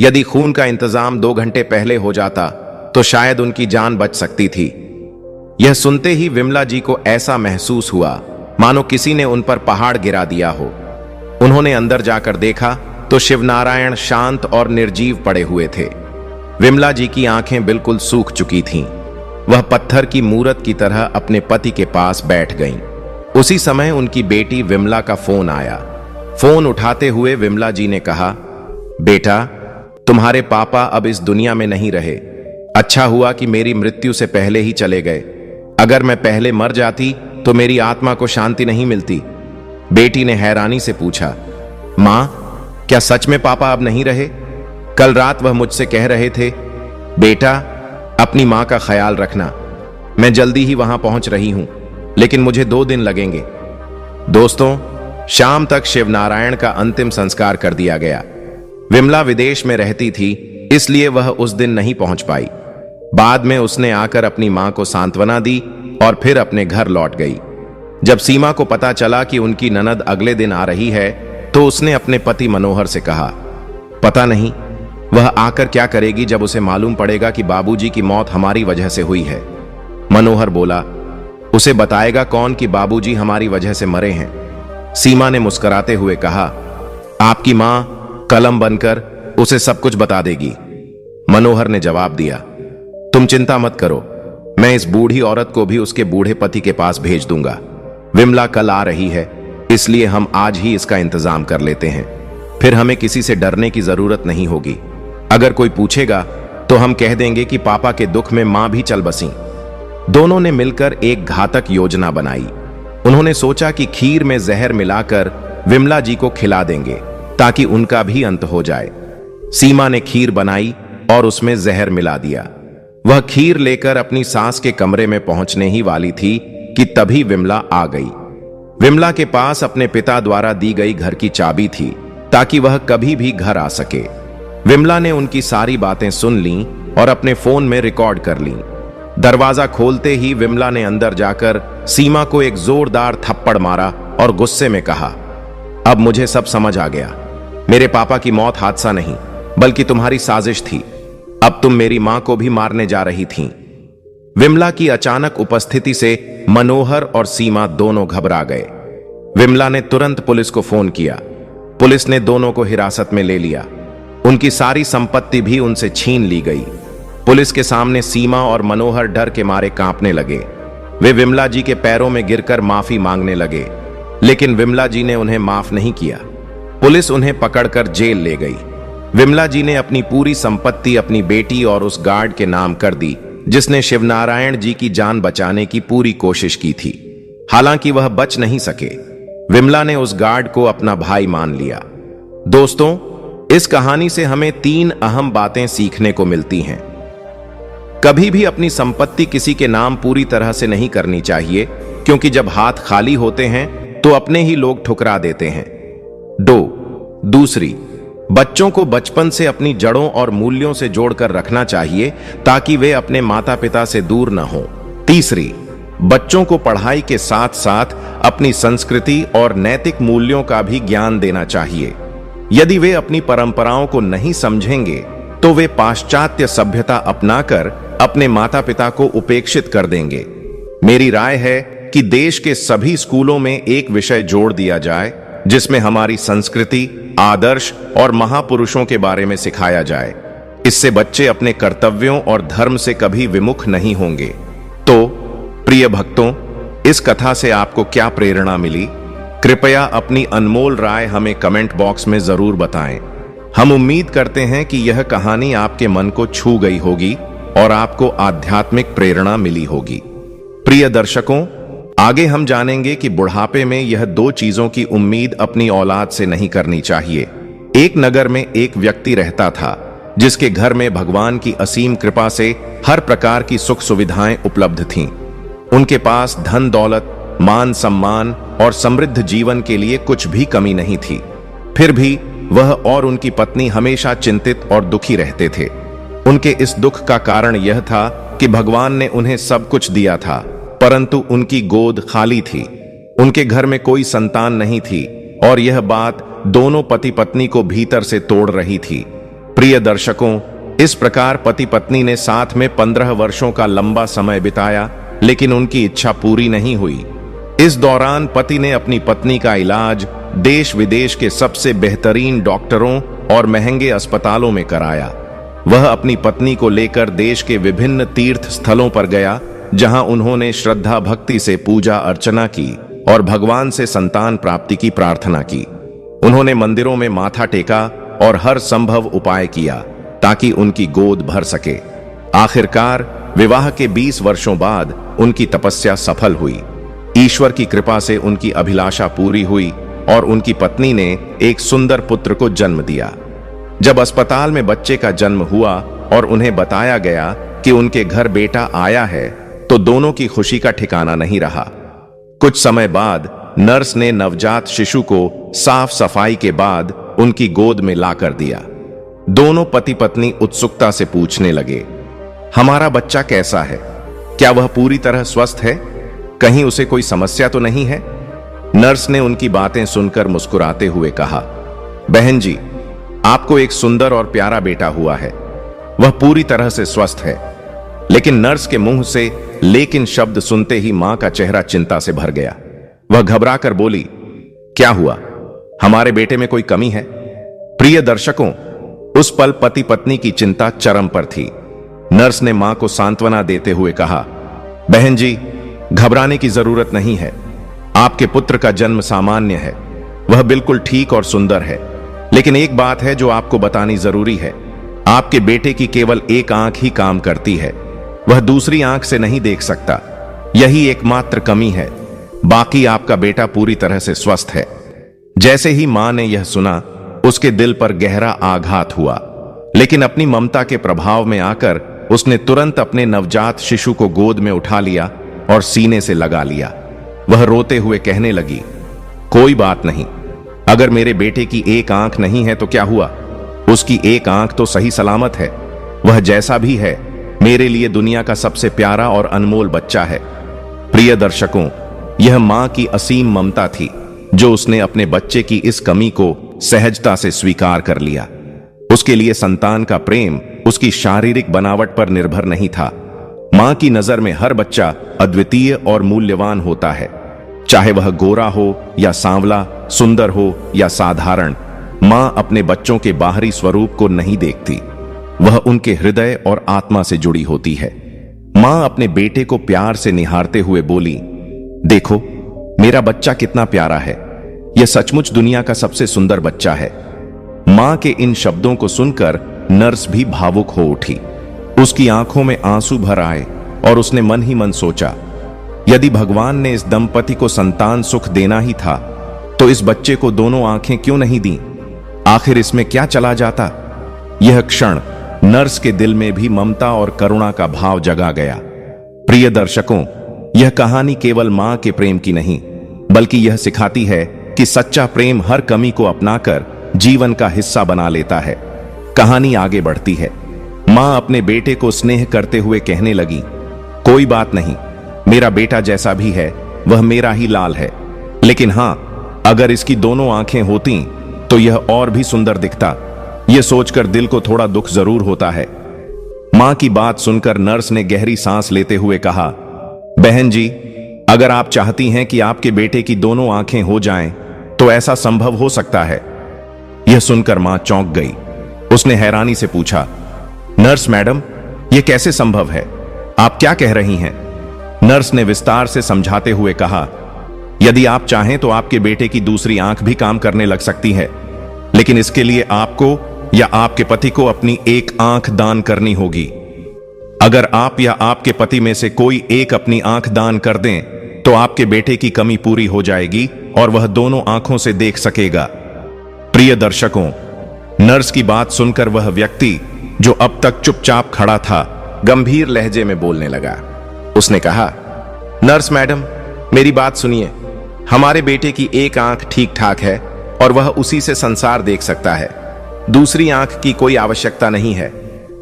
यदि खून का इंतजाम 2 घंटे पहले हो जाता तो शायद उनकी जान बच सकती थी। यह सुनते ही विमला जी को ऐसा महसूस हुआ मानो किसी ने उन पर पहाड़ गिरा दिया हो। उन्होंने अंदर जाकर देखा तो शिवनारायण शांत और निर्जीव पड़े हुए थे। विमला जी की आंखें बिल्कुल सूख चुकी थीं। वह पत्थर की मूरत की तरह अपने पति के पास बैठ गईं। उसी समय उनकी बेटी विमला का फोन आया। फोन उठाते हुए विमला जी ने कहा, बेटा, तुम्हारे पापा अब इस दुनिया में नहीं रहे। अच्छा हुआ कि मेरी मृत्यु से पहले ही चले गए। अगर मैं पहले मर जाती तो मेरी आत्मा को शांति नहीं मिलती। बेटी ने हैरानी से पूछा, मां, क्या सच में पापा अब नहीं रहे? कल रात वह मुझसे कह रहे थे, बेटा, अपनी मां का ख्याल रखना। मैं जल्दी ही वहां पहुंच रही हूं, लेकिन मुझे 2 दिन लगेंगे। दोस्तों, शाम तक शिवनारायण का अंतिम संस्कार कर दिया गया। विमला विदेश में रहती थी, इसलिए वह उस दिन नहीं पहुंच पाई। बाद में उसने आकर अपनी मां को सांत्वना दी और फिर अपने घर लौट गई। जब सीमा को पता चला कि उनकी ननद अगले दिन आ रही है, तो उसने अपने पति मनोहर से कहा, पता नहीं वह आकर क्या करेगी जब उसे मालूम पड़ेगा कि बाबूजी की मौत हमारी वजह से हुई है। मनोहर बोला, उसे बताएगा कौन कि बाबूजी हमारी वजह से मरे हैं? सीमा ने मुस्कुराते हुए कहा, आपकी मां कलम बनकर उसे सब कुछ बता देगी। मनोहर ने जवाब दिया, तुम चिंता मत करो, मैं इस बूढ़ी औरत को भी उसके बूढ़े पति के पास भेज दूंगा। विमला कल आ रही है, इसलिए हम आज ही इसका इंतजाम कर लेते हैं। फिर हमें किसी से डरने की जरूरत नहीं होगी। अगर कोई पूछेगा तो हम कह देंगे कि पापा के दुख में मां भी चल बसी। दोनों ने मिलकर एक घातक योजना बनाई। उन्होंने सोचा कि खीर में जहर मिलाकर विमला जी को खिला देंगे ताकि उनका भी अंत हो जाए। सीमा ने खीर बनाई और उसमें जहर मिला दिया। वह खीर लेकर अपनी सास के कमरे में पहुंचने ही वाली थी कि तभी विमला आ गई। विमला के पास अपने पिता द्वारा दी गई घर की चाबी थी ताकि वह कभी भी घर आ सके। विमला ने उनकी सारी बातें सुन लीं और अपने फोन में रिकॉर्ड कर लीं। दरवाजा खोलते ही विमला ने अंदर जाकर सीमा को एक जोरदार थप्पड़ मारा और गुस्से में कहा, अब मुझे सब समझ आ गया। मेरे पापा की मौत हादसा नहीं बल्कि तुम्हारी साजिश थी। अब तुम मेरी मां को भी मारने जा रही थीं। विमला की अचानक उपस्थिति से मनोहर और सीमा दोनों घबरा गए। विमला ने तुरंत पुलिस को फोन किया। पुलिस ने दोनों को हिरासत में ले लिया। उनकी सारी संपत्ति भी उनसे छीन ली गई। पुलिस के सामने सीमा और मनोहर डर के मारे कांपने लगे। वे विमला जी के पैरों में गिरकर माफी मांगने लगे, लेकिन विमला जी ने उन्हें माफ नहीं किया। पुलिस उन्हें पकड़कर जेल ले गई। विमला जी ने अपनी पूरी संपत्ति अपनी बेटी और उस गार्ड के नाम कर दी जिसने शिवनारायण जी की जान बचाने की पूरी कोशिश की थी। हालांकि वह बच नहीं सके। विमला ने उस गार्ड को अपना भाई मान लिया। दोस्तों, इस कहानी से हमें 3 अहम बातें सीखने को मिलती हैं। कभी भी अपनी संपत्ति किसी के नाम पूरी तरह से नहीं करनी चाहिए, क्योंकि जब हाथ खाली होते हैं तो अपने ही लोग ठुकरा देते हैं। दूसरी, बच्चों को बचपन से अपनी जड़ों और मूल्यों से जोड़कर रखना चाहिए ताकि वे अपने माता पिता से दूर न हों। तीसरी, बच्चों को पढ़ाई के साथ साथ अपनी संस्कृति और नैतिक मूल्यों का भी ज्ञान देना चाहिए। यदि वे अपनी परंपराओं को नहीं समझेंगे तो वे पाश्चात्य सभ्यता अपनाकर अपने माता पिता को उपेक्षित कर देंगे। मेरी राय है कि देश के सभी स्कूलों में एक विषय जोड़ दिया जाए जिसमें हमारी संस्कृति, आदर्श और महापुरुषों के बारे में सिखाया जाए। इससे बच्चे अपने कर्तव्यों और धर्म से कभी विमुख नहीं होंगे। तो प्रिय भक्तों, इस कथा से आपको क्या प्रेरणा मिली? कृपया अपनी अनमोल राय हमें कमेंट बॉक्स में जरूर बताएं। हम उम्मीद करते हैं कि यह कहानी आपके मन को छू गई होगी और आपको आध्यात्मिक प्रेरणा मिली होगी। प्रिय दर्शकों, आगे हम जानेंगे कि बुढ़ापे में यह दो चीजों की उम्मीद अपनी औलाद से नहीं करनी चाहिए। एक नगर में एक व्यक्ति रहता था जिसके घर में भगवान की असीम कृपा से हर प्रकार की सुख सुविधाएं उपलब्ध थीं। उनके पास धन दौलत, मान सम्मान और समृद्ध जीवन के लिए कुछ भी कमी नहीं थी। फिर भी वह और उनकी पत्नी हमेशा चिंतित और दुखी रहते थे। उनके इस दुख का कारण यह था कि भगवान ने उन्हें सब कुछ दिया था, परंतु उनकी गोद खाली थी। उनके घर में कोई संतान नहीं थी और यह बात दोनों पति पत्नी को भीतर से तोड़ रही थी। प्रिय दर्शकों, इस प्रकार पति पत्नी ने साथ में 15 वर्षों का लंबा समय बिताया, लेकिन उनकी इच्छा पूरी नहीं हुई। इस दौरान पति ने अपनी पत्नी का इलाज देश विदेश के सबसे बेहतरीन डॉक्टरों और महंगे अस्पतालों में कराया। वह अपनी पत्नी को लेकर देश के विभिन्न तीर्थ स्थलों पर गया, जहां उन्होंने श्रद्धा भक्ति से पूजा अर्चना की और भगवान से संतान प्राप्ति की प्रार्थना की। उन्होंने मंदिरों में माथा टेका और हर संभव उपाय किया ताकि उनकी गोद भर सके। आखिरकार विवाह के 20 वर्षों बाद उनकी तपस्या सफल हुई। ईश्वर की कृपा से उनकी अभिलाषा पूरी हुई और उनकी पत्नी ने एक सुंदर पुत्र को जन्म दिया। जब अस्पताल में बच्चे का जन्म हुआ और उन्हें बताया गया कि उनके घर बेटा आया है, तो दोनों की खुशी का ठिकाना नहीं रहा। कुछ समय बाद नर्स ने नवजात शिशु को साफ सफाई के बाद उनकी गोद में ला कर दिया। दोनों पति पत्नी उत्सुकता से पूछने लगे, हमारा बच्चा कैसा है? क्या वह पूरी तरह स्वस्थ है? कहीं उसे कोई समस्या तो नहीं है? नर्स ने उनकी बातें सुनकर मुस्कुराते हुए कहा, बहन जी, आपको एक सुंदर और प्यारा बेटा हुआ है। वह पूरी तरह से स्वस्थ है। लेकिन नर्स के मुंह से लेकिन शब्द सुनते ही मां का चेहरा चिंता से भर गया। वह घबराकर बोली, क्या हुआ? हमारे बेटे में कोई कमी है? प्रिय दर्शकों, उस पल पति पत्नी की चिंता चरम पर थी। नर्स ने मां को सांत्वना देते हुए कहा, बहन जी, घबराने की जरूरत नहीं है। आपके पुत्र का जन्म सामान्य है। वह बिल्कुल ठीक और सुंदर है। लेकिन एक बात है जो आपको बतानी जरूरी है। आपके बेटे की केवल एक आंख ही काम करती है। वह दूसरी आंख से नहीं देख सकता। यही एकमात्र कमी है। बाकी आपका बेटा पूरी तरह से स्वस्थ है। जैसे ही मां ने यह सुना, उसके दिल पर गहरा आघात हुआ, लेकिन अपनी ममता के प्रभाव में आकर उसने तुरंत अपने नवजात शिशु को गोद में उठा लिया और सीने से लगा लिया। वह रोते हुए कहने लगी, कोई बात नहीं। अगर मेरे बेटे की एक आंख नहीं है तो क्या हुआ? उसकी एक आंख तो सही सलामत है। वह जैसा भी है, मेरे लिए दुनिया का सबसे प्यारा और अनमोल बच्चा है। प्रिय दर्शकों, यह मां की असीम ममता थी, जो उसने अपने बच्चे की इस कमी को सहजता से स्वीकार कर लिया। उसके लिए संतान का प्रेम उसकी शारीरिक बनावट पर निर्भर नहीं था। मां की नजर में हर बच्चा अद्वितीय और मूल्यवान होता है। चाहे वह गोरा हो या सांवला, सुंदर हो या साधारण, मां अपने बच्चों के बाहरी स्वरूप को नहीं देखती। वह उनके हृदय और आत्मा से जुड़ी होती है। मां अपने बेटे को प्यार से निहारते हुए बोली, देखो, मेरा बच्चा कितना प्यारा है। यह सचमुच दुनिया का सबसे सुंदर बच्चा है। मां के इन शब्दों को सुनकर नर्स भी भावुक हो उठी। उसकी आंखों में आंसू भर आए और उसने मन ही मन सोचा, यदि भगवान ने इस दंपति को संतान सुख देना ही था, तो इस बच्चे को दोनों आंखें क्यों नहीं दी? आखिर इसमें क्या चला जाता? यह क्षण नर्स के दिल में भी ममता और करुणा का भाव जगा गया। प्रिय दर्शकों, यह कहानी केवल मां के प्रेम की नहीं, बल्कि यह सिखाती है कि सच्चा प्रेम हर कमी को अपनाकर जीवन का हिस्सा बना लेता है। कहानी आगे बढ़ती है। मां अपने बेटे को स्नेह करते हुए कहने लगी, कोई बात नहीं, मेरा बेटा जैसा भी है वह मेरा ही लाल है। लेकिन हां, अगर इसकी दोनों आंखें होती तो यह और भी सुंदर दिखता। यह सोचकर दिल को थोड़ा दुख जरूर होता है। मां की बात सुनकर नर्स ने गहरी सांस लेते हुए कहा, बहन जी, अगर आप चाहती हैं कि आपके बेटे की दोनों आंखें हो जाएं, तो ऐसा संभव हो सकता है। यह सुनकर मां चौंक गई। उसने हैरानी से पूछा, नर्स मैडम, यह कैसे संभव है? आप क्या कह रही हैं? नर्स ने विस्तार से समझाते हुए कहा, यदि आप चाहें तो आपके बेटे की दूसरी आंख भी काम करने लग सकती है, लेकिन इसके लिए आपको या आपके पति को अपनी एक आंख दान करनी होगी। अगर आप या आपके पति में से कोई एक अपनी आंख दान कर दें, तो आपके बेटे की कमी पूरी हो जाएगी और वह दोनों आंखों से देख सकेगा। प्रिय दर्शकों, नर्स की बात सुनकर वह व्यक्ति जो अब तक चुपचाप खड़ा था गंभीर लहजे में बोलने लगा। उसने कहा, नर्स मैडम, मेरी बात सुनिए। हमारे बेटे की एक आंख ठीक ठाक है और वह उसी से संसार देख सकता है। दूसरी आंख की कोई आवश्यकता नहीं है।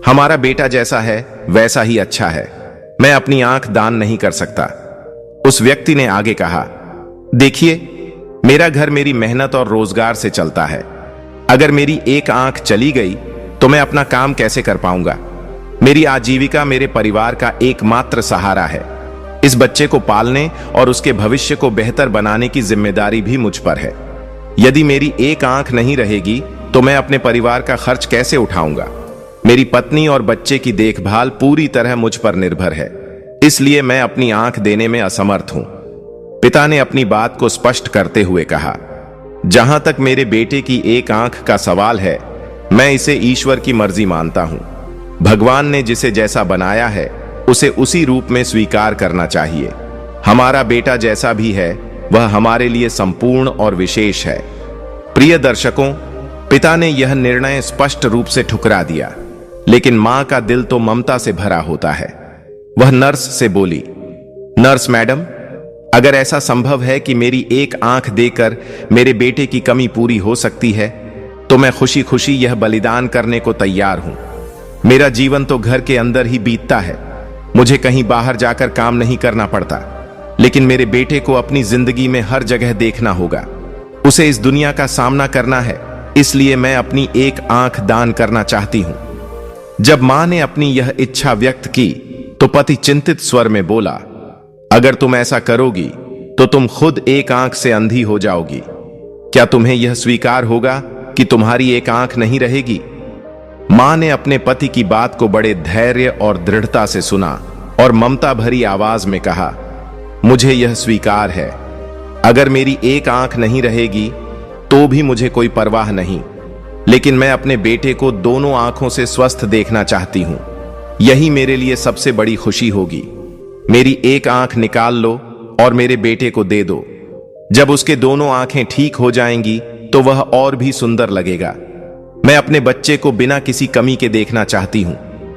हमारा बेटा जैसा है वैसा ही अच्छा है। मैं अपनी आंख दान नहीं कर सकता। उस व्यक्ति ने आगे कहा, देखिए, मेरा घर मेरी मेहनत और रोजगार से चलता है। अगर मेरी एक आंख चली गई तो मैं अपना काम कैसे कर पाऊंगा? मेरी आजीविका मेरे परिवार का एकमात्र सहारा है। इस बच्चे को पालने और उसके भविष्य को बेहतर बनाने की जिम्मेदारी भी मुझ पर है। यदि मेरी एक आंख नहीं रहेगी तो मैं अपने परिवार का खर्च कैसे उठाऊंगा? मेरी पत्नी और बच्चे की देखभाल पूरी तरह मुझ पर निर्भर है, इसलिए मैं अपनी आंख देने में असमर्थ हूं। पिता ने अपनी बात को स्पष्ट करते हुए कहा, जहां तक मेरे बेटे की एक आंख का सवाल है, मैं इसे ईश्वर की मर्जी मानता हूं। भगवान ने जिसे जैसा बनाया है उसे उसी रूप में स्वीकार करना चाहिए। हमारा बेटा जैसा भी है वह हमारे लिए संपूर्ण और विशेष है। प्रिय दर्शकों, पिता ने यह निर्णय स्पष्ट रूप से ठुकरा दिया, लेकिन मां का दिल तो ममता से भरा होता है। वह नर्स से बोली, नर्स मैडम, अगर ऐसा संभव है कि मेरी एक आंख देकर मेरे बेटे की कमी पूरी हो सकती है तो मैं खुशी खुशी यह बलिदान करने को तैयार हूं। मेरा जीवन तो घर के अंदर ही बीतता है, मुझे कहीं बाहर जाकर काम नहीं करना पड़ता, लेकिन मेरे बेटे को अपनी जिंदगी में हर जगह देखना होगा। उसे इस दुनिया का सामना करना है, इसलिए मैं अपनी एक आंख दान करना चाहती हूं। जब मां ने अपनी यह इच्छा व्यक्त की तो पति चिंतित स्वर में बोला, अगर तुम ऐसा करोगी तो तुम खुद एक आंख से अंधी हो जाओगी। क्या तुम्हें यह स्वीकार होगा कि तुम्हारी एक आंख नहीं रहेगी? मां ने अपने पति की बात को बड़े धैर्य और दृढ़ता से सुना और ममता भरी आवाज में कहा, मुझे यह स्वीकार है। अगर मेरी एक आंख नहीं रहेगी तो भी मुझे कोई परवाह नहीं, लेकिन मैं अपने बेटे को दोनों आंखों से स्वस्थ देखना चाहती हूं। यही मेरे लिए सबसे बड़ी खुशी होगी। मेरी एक आंख निकाल लो और मेरे बेटे को दे दो। जब उसके दोनों आंखें ठीक हो जाएंगी तो वह और भी सुंदर लगेगा। मैं अपने बच्चे को बिना किसी कमी के देखना चाहती हूं।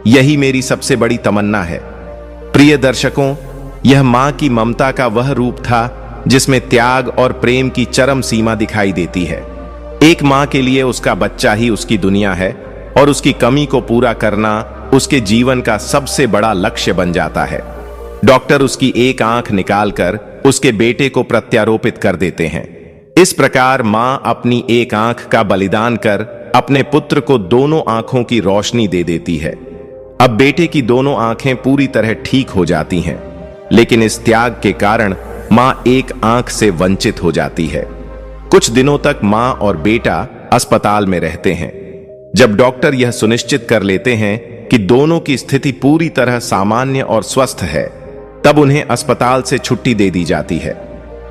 यही मेरी सबसे बड़ी तमन्ना है। प्रिय दर्शकों, यह मां की ममता का वह रूप था जिसमें त्याग और प्रेम की चरम सीमा दिखाई देती है। एक मां के लिए उसका बच्चा ही उसकी दुनिया है और उसकी कमी को पूरा करना उसके जीवन का सबसे बड़ा लक्ष्य बन जाता है। डॉक्टर उसकी एक आंख निकालकर उसके बेटे को प्रत्यारोपित कर देते हैं। इस प्रकार मां अपनी एक आंख का बलिदान कर अपने पुत्र को दोनों आंखों की रोशनी दे देती है। अब बेटे की दोनों आंखें पूरी तरह ठीक हो जाती हैं, लेकिन इस त्याग के कारण मां एक आंख से वंचित हो जाती है। कुछ दिनों तक मां और बेटा अस्पताल में रहते हैं। जब डॉक्टर यह सुनिश्चित कर लेते हैं कि दोनों की स्थिति पूरी तरह सामान्य और स्वस्थ है, तब उन्हें अस्पताल से छुट्टी दे दी जाती है।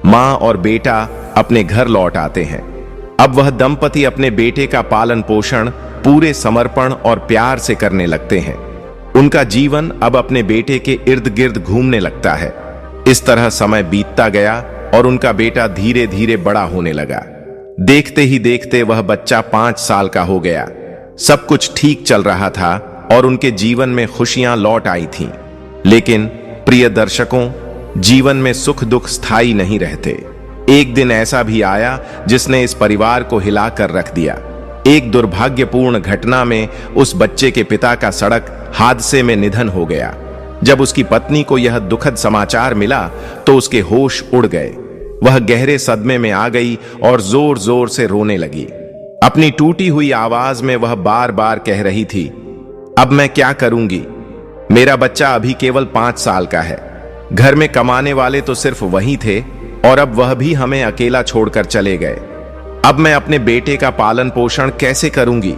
मां और बेटा अपने घर लौट आते हैं। अब वह दंपति अपने बेटे का पालन पोषण पूरे समर्पण और प्यार से करने लगते हैं। उनका जीवन अब अपने बेटे के इर्द गिर्द घूमने लगता है। इस तरह समय बीतता गया और उनका बेटा धीरे धीरे बड़ा होने लगा। देखते ही देखते वह बच्चा 5 साल का हो गया। सब कुछ ठीक चल रहा था और उनके जीवन में खुशियां लौट आई थीं। लेकिन प्रिय दर्शकों, जीवन में सुख दुख स्थायी नहीं रहते। एक दिन ऐसा भी आया जिसने इस परिवार को हिलाकर रख दिया। एक दुर्भाग्यपूर्ण घटना में उस बच्चे के पिता का सड़क हादसे में निधन हो गया। जब उसकी पत्नी को यह दुखद समाचार मिला तो उसके होश उड़ गए। वह गहरे सदमे में आ गई और जोर जोर से रोने लगी। अपनी टूटी हुई आवाज में वह बार बार कह रही थी, अब मैं क्या करूंगी? मेरा बच्चा अभी केवल 5 साल का है। घर में कमाने वाले तो सिर्फ वही थे और अब वह भी हमें अकेला छोड़कर चले गए। अब मैं अपने बेटे का पालन पोषण कैसे करूंगी?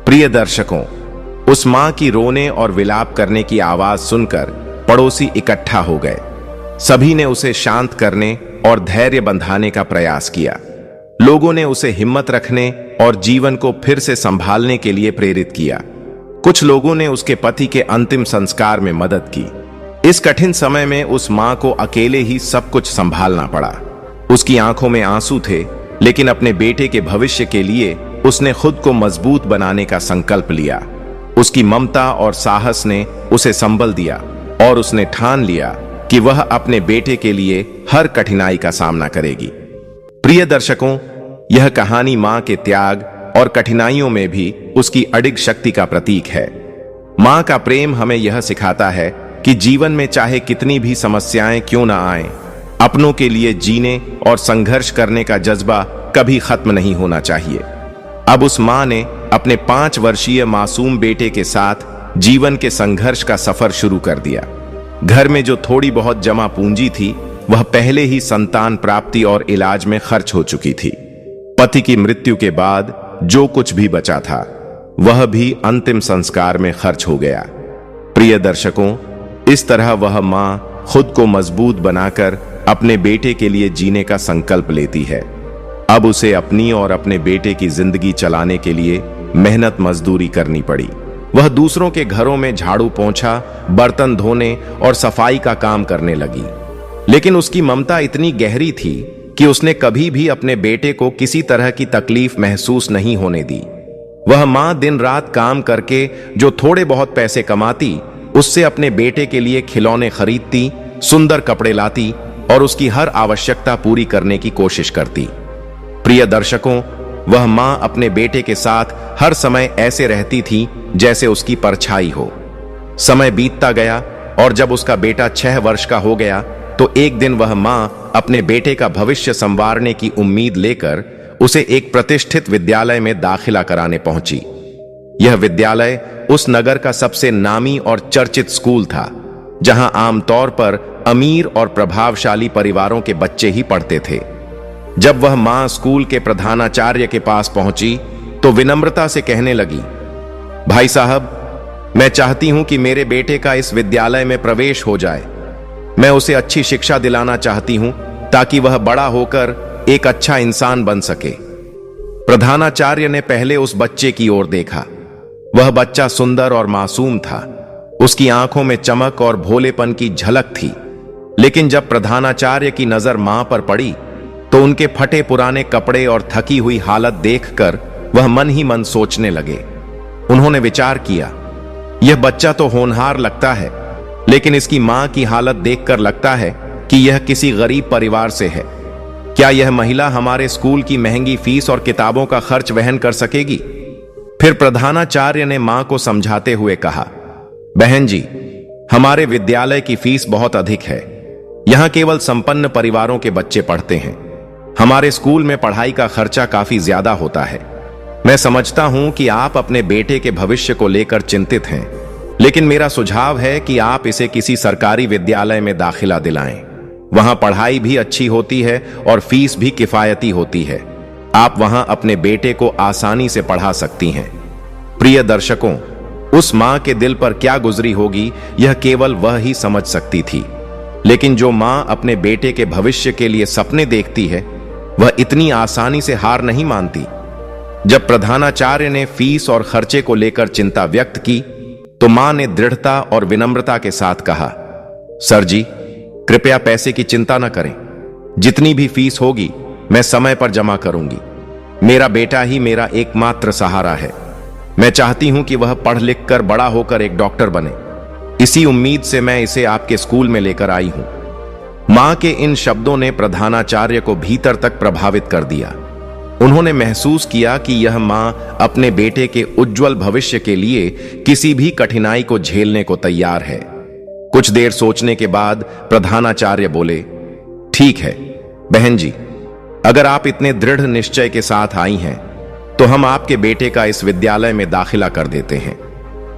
प्रिय दर्शकों, उस मां की रोने और विलाप करने की आवाज सुनकर पड़ोसी इकट्ठा हो गए। सभी ने उसे शांत करने और धैर्य बंधाने का प्रयास किया। लोगों ने उसे हिम्मत रखने और जीवन को फिर से संभालने के लिए प्रेरित किया। कुछ लोगों ने उसके पति के अंतिम संस्कार में मदद की। इस कठिन समय में उस मां को अकेले ही सब कुछ संभालना पड़ा। उसकी आंखों में आंसू थे, लेकिन अपने बेटे के भविष्य के लिए उसने खुद को मजबूत बनाने का संकल्प लिया। उसकी ममता और साहस ने उसे संबल दिया और उसने ठान लिया कि वह अपने बेटे के लिए हर कठिनाई का सामना करेगी। प्रिय दर्शकों, यह कहानी मां के त्याग और कठिनाइयों में भी उसकी अडिग शक्ति का प्रतीक है। मां का प्रेम हमें यह सिखाता है कि जीवन में चाहे कितनी भी समस्याएं क्यों ना आए, अपनों के लिए जीने और संघर्ष करने का जज्बा कभी खत्म नहीं होना चाहिए। अब उस मां ने अपने 5 वर्षीय मासूम बेटे के साथ जीवन के संघर्ष का सफर शुरू कर दिया। घर में जो थोड़ी बहुत जमा पूंजी थी, वह पहले ही संतान प्राप्ति और इलाज में खर्च हो चुकी थी। पति की मृत्यु के बाद जो कुछ भी बचा था, वह भी अंतिम संस्कार में खर्च हो गया। प्रिय दर्शकों, इस तरह वह मां खुद को मजबूत बनाकर अपने बेटे के लिए जीने का संकल्प लेती है। अब उसे अपनी और अपने बेटे की जिंदगी चलाने के लिए मेहनत मजदूरी करनी पड़ी। वह दूसरों के घरों में झाड़ू पोंछा, बर्तन धोने और सफाई का काम करने लगी। लेकिन उसकी ममता इतनी गहरी थी कि उसने कभी भी अपने बेटे को किसी तरह की तकलीफ महसूस नहीं होने दी। वह मां दिन रात काम करके जो थोड़े बहुत पैसे कमाती, उससे अपने बेटे के लिए खिलौने खरीदती, सुंदर कपड़े लाती और उसकी हर आवश्यकता पूरी करने की कोशिश करती। प्रिय दर्शकों, वह मां अपने बेटे के साथ हर समय ऐसे रहती थी जैसे उसकी परछाई हो। समय बीतता गया और जब उसका बेटा 6 वर्ष का हो गया, तो एक दिन वह मां अपने बेटे का भविष्य संवारने की उम्मीद लेकर उसे एक प्रतिष्ठित विद्यालय में दाखिला कराने पहुंची। यह विद्यालय उस नगर का सबसे नामी और चर्चित स्कूल था, जहां आमतौर पर अमीर और प्रभावशाली परिवारों के बच्चे ही पढ़ते थे। जब वह मां स्कूल के प्रधानाचार्य के पास पहुंची, तो विनम्रता से कहने लगी, भाई साहब, मैं चाहती हूं कि मेरे बेटे का इस विद्यालय में प्रवेश हो जाए। मैं उसे अच्छी शिक्षा दिलाना चाहती हूं ताकि वह बड़ा होकर एक अच्छा इंसान बन सके। प्रधानाचार्य ने पहले उस बच्चे की ओर देखा। वह बच्चा सुंदर और मासूम था। उसकी आंखों में चमक और भोलेपन की झलक थी। लेकिन जब प्रधानाचार्य की नजर मां पर पड़ी, तो उनके फटे पुराने कपड़े और थकी हुई हालत देखकर वह मन ही मन सोचने लगे। उन्होंने विचार किया, यह बच्चा तो होनहार लगता है, लेकिन इसकी मां की हालत देखकर लगता है कि यह किसी गरीब परिवार से है। क्या यह महिला हमारे स्कूल की महंगी फीस और किताबों का खर्च वहन कर सकेगी? फिर प्रधानाचार्य ने मां को समझाते हुए कहा, बहन जी, हमारे विद्यालय की फीस बहुत अधिक है। यहां केवल संपन्न परिवारों के बच्चे पढ़ते हैं। हमारे स्कूल में पढ़ाई का खर्चा काफी ज्यादा होता है। मैं समझता हूं कि आप अपने बेटे के भविष्य को लेकर चिंतित हैं, लेकिन मेरा सुझाव है कि आप इसे किसी सरकारी विद्यालय में दाखिला दिलाएं। वहां पढ़ाई भी अच्छी होती है और फीस भी किफायती होती है। आप वहां अपने बेटे को आसानी से पढ़ा सकती हैं। प्रिय दर्शकों, उस मां के दिल पर क्या गुजरी होगी, यह केवल वह ही समझ सकती थी। लेकिन जो मां अपने बेटे के भविष्य के लिए सपने देखती है, वह इतनी आसानी से हार नहीं मानती। जब प्रधानाचार्य ने फीस और खर्चे को लेकर चिंता व्यक्त की, तो मां ने दृढ़ता और विनम्रता के साथ कहा, सर जी, कृपया पैसे की चिंता न करें। जितनी भी फीस होगी मैं समय पर जमा करूंगी। मेरा बेटा ही मेरा एकमात्र सहारा है। मैं चाहती हूं कि वह पढ़ लिख कर बड़ा होकर एक डॉक्टर बने। इसी उम्मीद से मैं इसे आपके स्कूल में लेकर आई हूं। मां के इन शब्दों ने प्रधानाचार्य को भीतर तक प्रभावित कर दिया। उन्होंने महसूस किया कि यह मां अपने बेटे के उज्जवल भविष्य के लिए किसी भी कठिनाई को झेलने को तैयार है। कुछ देर सोचने के बाद प्रधानाचार्य बोले, ठीक है बहन जी, अगर आप इतने दृढ़ निश्चय के साथ आई हैं, तो हम आपके बेटे का इस विद्यालय में दाखिला कर देते हैं।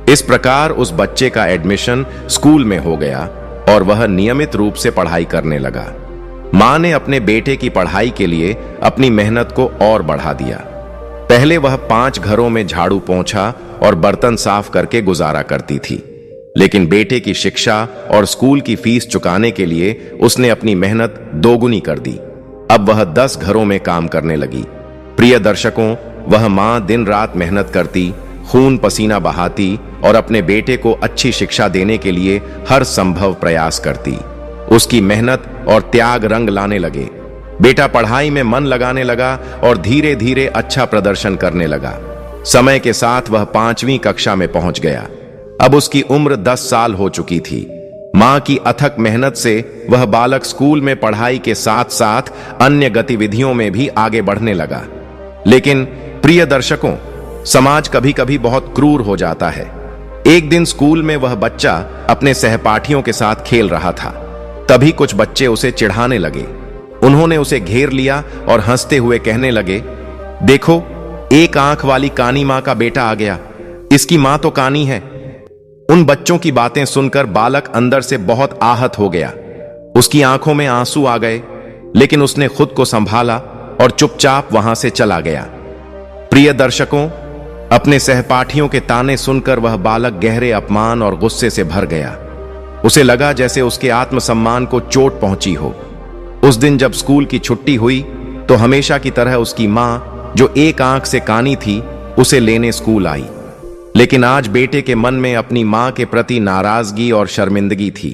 इस प्रकार उस बच्चे का एडमिशन स्कूल में हो गया और वह नियमित रूप से पढ़ाई करने लगा। मां ने अपने बेटे की पढ़ाई के लिए अपनी मेहनत को और बढ़ा दिया। पहले वह 5 घरों में झाड़ू पोंछा और बर्तन साफ करके गुजारा करती थी, लेकिन बेटे की शिक्षा और स्कूल की फीस चुकाने के लिए उसने अपनी मेहनत दोगुनी कर दी। अब वह 10 घरों में काम करने लगी। प्रिय दर्शकों, वह मां दिन रात मेहनत करती, खून पसीना बहाती और अपने बेटे को अच्छी शिक्षा देने के लिए हर संभव प्रयास करती। उसकी मेहनत और त्याग रंग लाने लगे। बेटा पढ़ाई में मन लगाने लगा और धीरे धीरे अच्छा प्रदर्शन करने लगा। समय के साथ वह 5वीं कक्षा में पहुंच गया। अब उसकी उम्र 10 साल हो चुकी थी। मां की अथक मेहनत से वह बालक स्कूल में पढ़ाई के साथ साथ अन्य गतिविधियों में भी आगे बढ़ने लगा। लेकिन प्रिय दर्शकों, समाज कभी कभी बहुत क्रूर हो जाता है। एक दिन स्कूल में वह बच्चा अपने सहपाठियों के साथ खेल रहा था। तभी कुछ बच्चे उसे चिढ़ाने लगे। उन्होंने उसे घेर लिया और हंसते हुए कहने लगे, देखो, एक आंख वाली कानी मां का बेटा आ गया। इसकी मां तो कानी है। उन बच्चों की बातें सुनकर बालक अंदर से बहुत आहत हो गया। उसकी आंखों में आंसू आ गए, लेकिन उसने खुद को संभाला और चुपचाप वहां से चला गया। प्रिय दर्शकों, अपने सहपाठियों के ताने सुनकर वह बालक गहरे अपमान और गुस्से से भर गया। उसे लगा जैसे उसके आत्मसम्मान को चोट पहुंची हो। उस दिन जब स्कूल की छुट्टी हुई तो हमेशा की तरह उसकी मां, जो एक आंख से कानी थी, उसे लेने स्कूल आई। लेकिन आज बेटे के मन में अपनी मां के प्रति नाराजगी और शर्मिंदगी थी।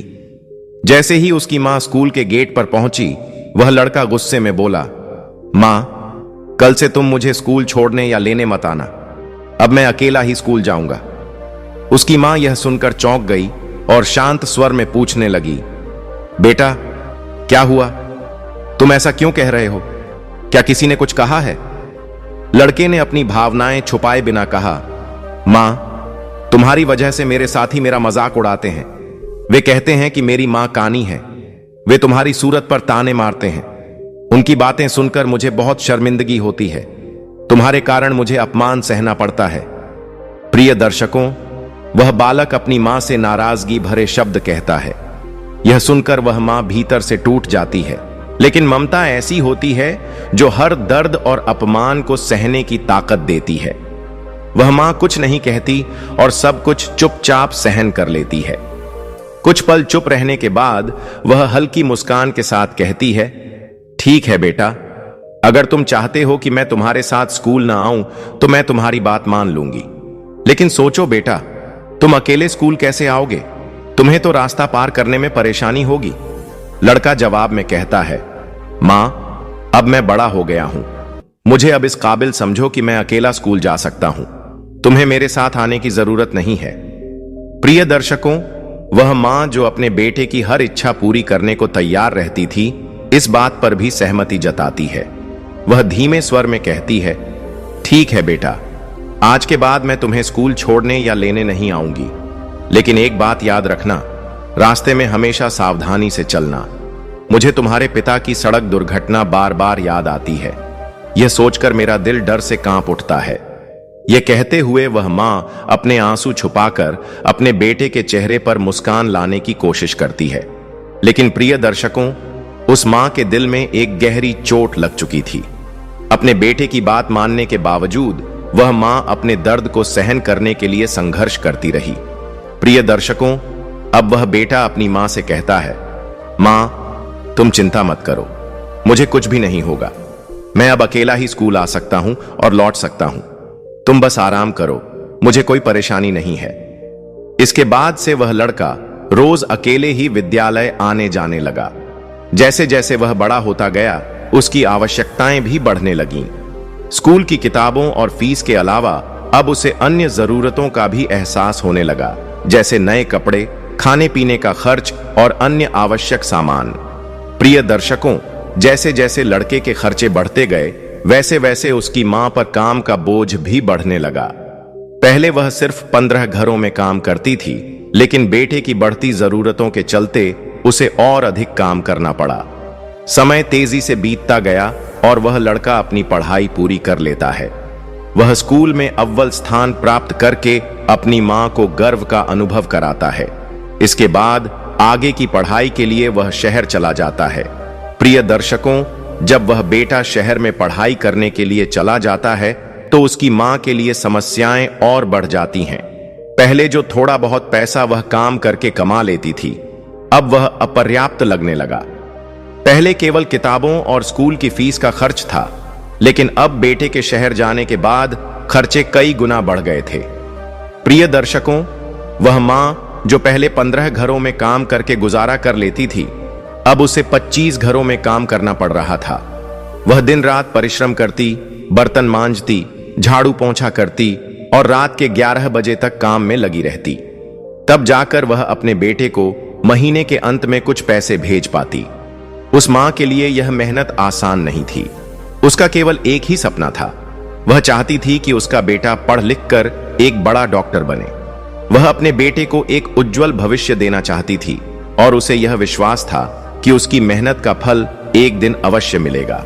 जैसे ही उसकी मां स्कूल के गेट पर पहुंची, वह लड़का गुस्से में बोला, मां, कल से तुम मुझे स्कूल छोड़ने या लेने मत आना। अब मैं अकेला ही स्कूल जाऊंगा। उसकी मां यह सुनकर चौंक गई और शांत स्वर में पूछने लगी, बेटा, क्या हुआ? तुम ऐसा क्यों कह रहे हो? क्या किसी ने कुछ कहा है? लड़के ने अपनी भावनाएं छुपाए बिना कहा, मां, तुम्हारी वजह से मेरे साथी मेरा मजाक उड़ाते हैं। वे कहते हैं कि मेरी मां कानी है। वे तुम्हारी सूरत पर ताने मारते हैं। उनकी बातें सुनकर मुझे बहुत शर्मिंदगी होती है। तुम्हारे कारण मुझे अपमान सहना पड़ता है। प्रिय दर्शकों, वह बालक अपनी मां से नाराजगी भरे शब्द कहता है। यह सुनकर वह मां भीतर से टूट जाती है। लेकिन ममता ऐसी होती है जो हर दर्द और अपमान को सहने की ताकत देती है। वह मां कुछ नहीं कहती और सब कुछ चुपचाप सहन कर लेती है। कुछ पल चुप रहने के बाद वह हल्की मुस्कान के साथ कहती है, ठीक है बेटा, अगर तुम चाहते हो कि मैं तुम्हारे साथ स्कूल ना आऊं तो मैं तुम्हारी बात मान लूंगी। लेकिन सोचो बेटा, तुम अकेले स्कूल कैसे आओगे? तुम्हें तो रास्ता पार करने में परेशानी होगी। लड़का जवाब में कहता है, मां, अब मैं बड़ा हो गया हूं। मुझे अब इस काबिल समझो कि मैं अकेला स्कूल जा सकता हूं। तुम्हें मेरे साथ आने की जरूरत नहीं है। प्रिय दर्शकों, वह मां जो अपने बेटे की हर इच्छा पूरी करने को तैयार रहती थी, इस बात पर भी सहमति जताती है। वह धीमे स्वर में कहती है, ठीक है बेटा, आज के बाद मैं तुम्हें स्कूल छोड़ने या लेने नहीं आऊंगी। लेकिन एक बात याद रखना, रास्ते में हमेशा सावधानी से चलना। मुझे तुम्हारे पिता की सड़क दुर्घटना बार बार याद आती है। यह सोचकर मेरा दिल डर से कांप उठता है। यह कहते हुए वह मां अपने आंसू छुपाकर अपने बेटे के चेहरे पर मुस्कान लाने की कोशिश करती है। लेकिन प्रिय दर्शकों, उस मां के दिल में एक गहरी चोट लग चुकी थी। अपने बेटे की बात मानने के बावजूद वह मां अपने दर्द को सहन करने के लिए संघर्ष करती रही। प्रिय दर्शकों, अब वह बेटा अपनी मां से कहता है, मां, तुम चिंता मत करो, मुझे कुछ भी नहीं होगा। मैं अब अकेला ही स्कूल आ सकता हूं और लौट सकता हूं। तुम बस आराम करो, मुझे कोई परेशानी नहीं है। इसके बाद से वह लड़का रोज अकेले ही विद्यालय आने जाने लगा। जैसे जैसे वह बड़ा होता गया, उसकी आवश्यकताएं भी बढ़ने लगीं। स्कूल की किताबों और फीस के अलावा अब उसे अन्य जरूरतों का भी एहसास होने लगा, जैसे नए कपड़े, खाने पीने का खर्च और अन्य आवश्यक सामान। प्रिय दर्शकों, जैसे जैसे लड़के के खर्चे बढ़ते गए, वैसे वैसे उसकी मां पर काम का बोझ भी बढ़ने लगा। पहले वह सिर्फ 15 घरों में काम करती थी, लेकिन बेटे की बढ़ती जरूरतों के चलते उसे और अधिक काम करना पड़ा। समय तेजी से बीतता गया और वह लड़का अपनी पढ़ाई पूरी कर लेता है। वह स्कूल में अव्वल स्थान प्राप्त करके अपनी मां को गर्व का अनुभव कराता है। इसके बाद आगे की पढ़ाई के लिए वह शहर चला जाता है। प्रिय दर्शकों, जब वह बेटा शहर में पढ़ाई करने के लिए चला जाता है तो उसकी मां के लिए समस्याएं और बढ़ जाती हैं। पहले जो थोड़ा बहुत पैसा वह काम करके कमा लेती थी, अब वह अपर्याप्त लगने लगा। पहले केवल किताबों और स्कूल की फीस का खर्च था, लेकिन अब बेटे के शहर जाने के बाद खर्चे कई गुना बढ़ गए थे। प्रिय दर्शकों, वह मां जो पहले 15 घरों में काम करके गुजारा कर लेती थी, अब उसे 25 घरों में काम करना पड़ रहा था। वह दिन रात परिश्रम करती, बर्तन मांजती, झाड़ू पोंछा करती और रात के 11 बजे तक काम में लगी रहती। तब जाकर वह अपने बेटे को महीने के अंत में कुछ पैसे भेज पाती। उस मां के लिए यह मेहनत आसान नहीं थी। उसका केवल एक ही सपना था। वह चाहती थी कि उसका बेटा पढ़ लिख कर एक बड़ा डॉक्टर बने। वह अपने बेटे को एक उज्जवल भविष्य देना चाहती थी और उसे यह विश्वास था कि उसकी मेहनत का फल एक दिन अवश्य मिलेगा।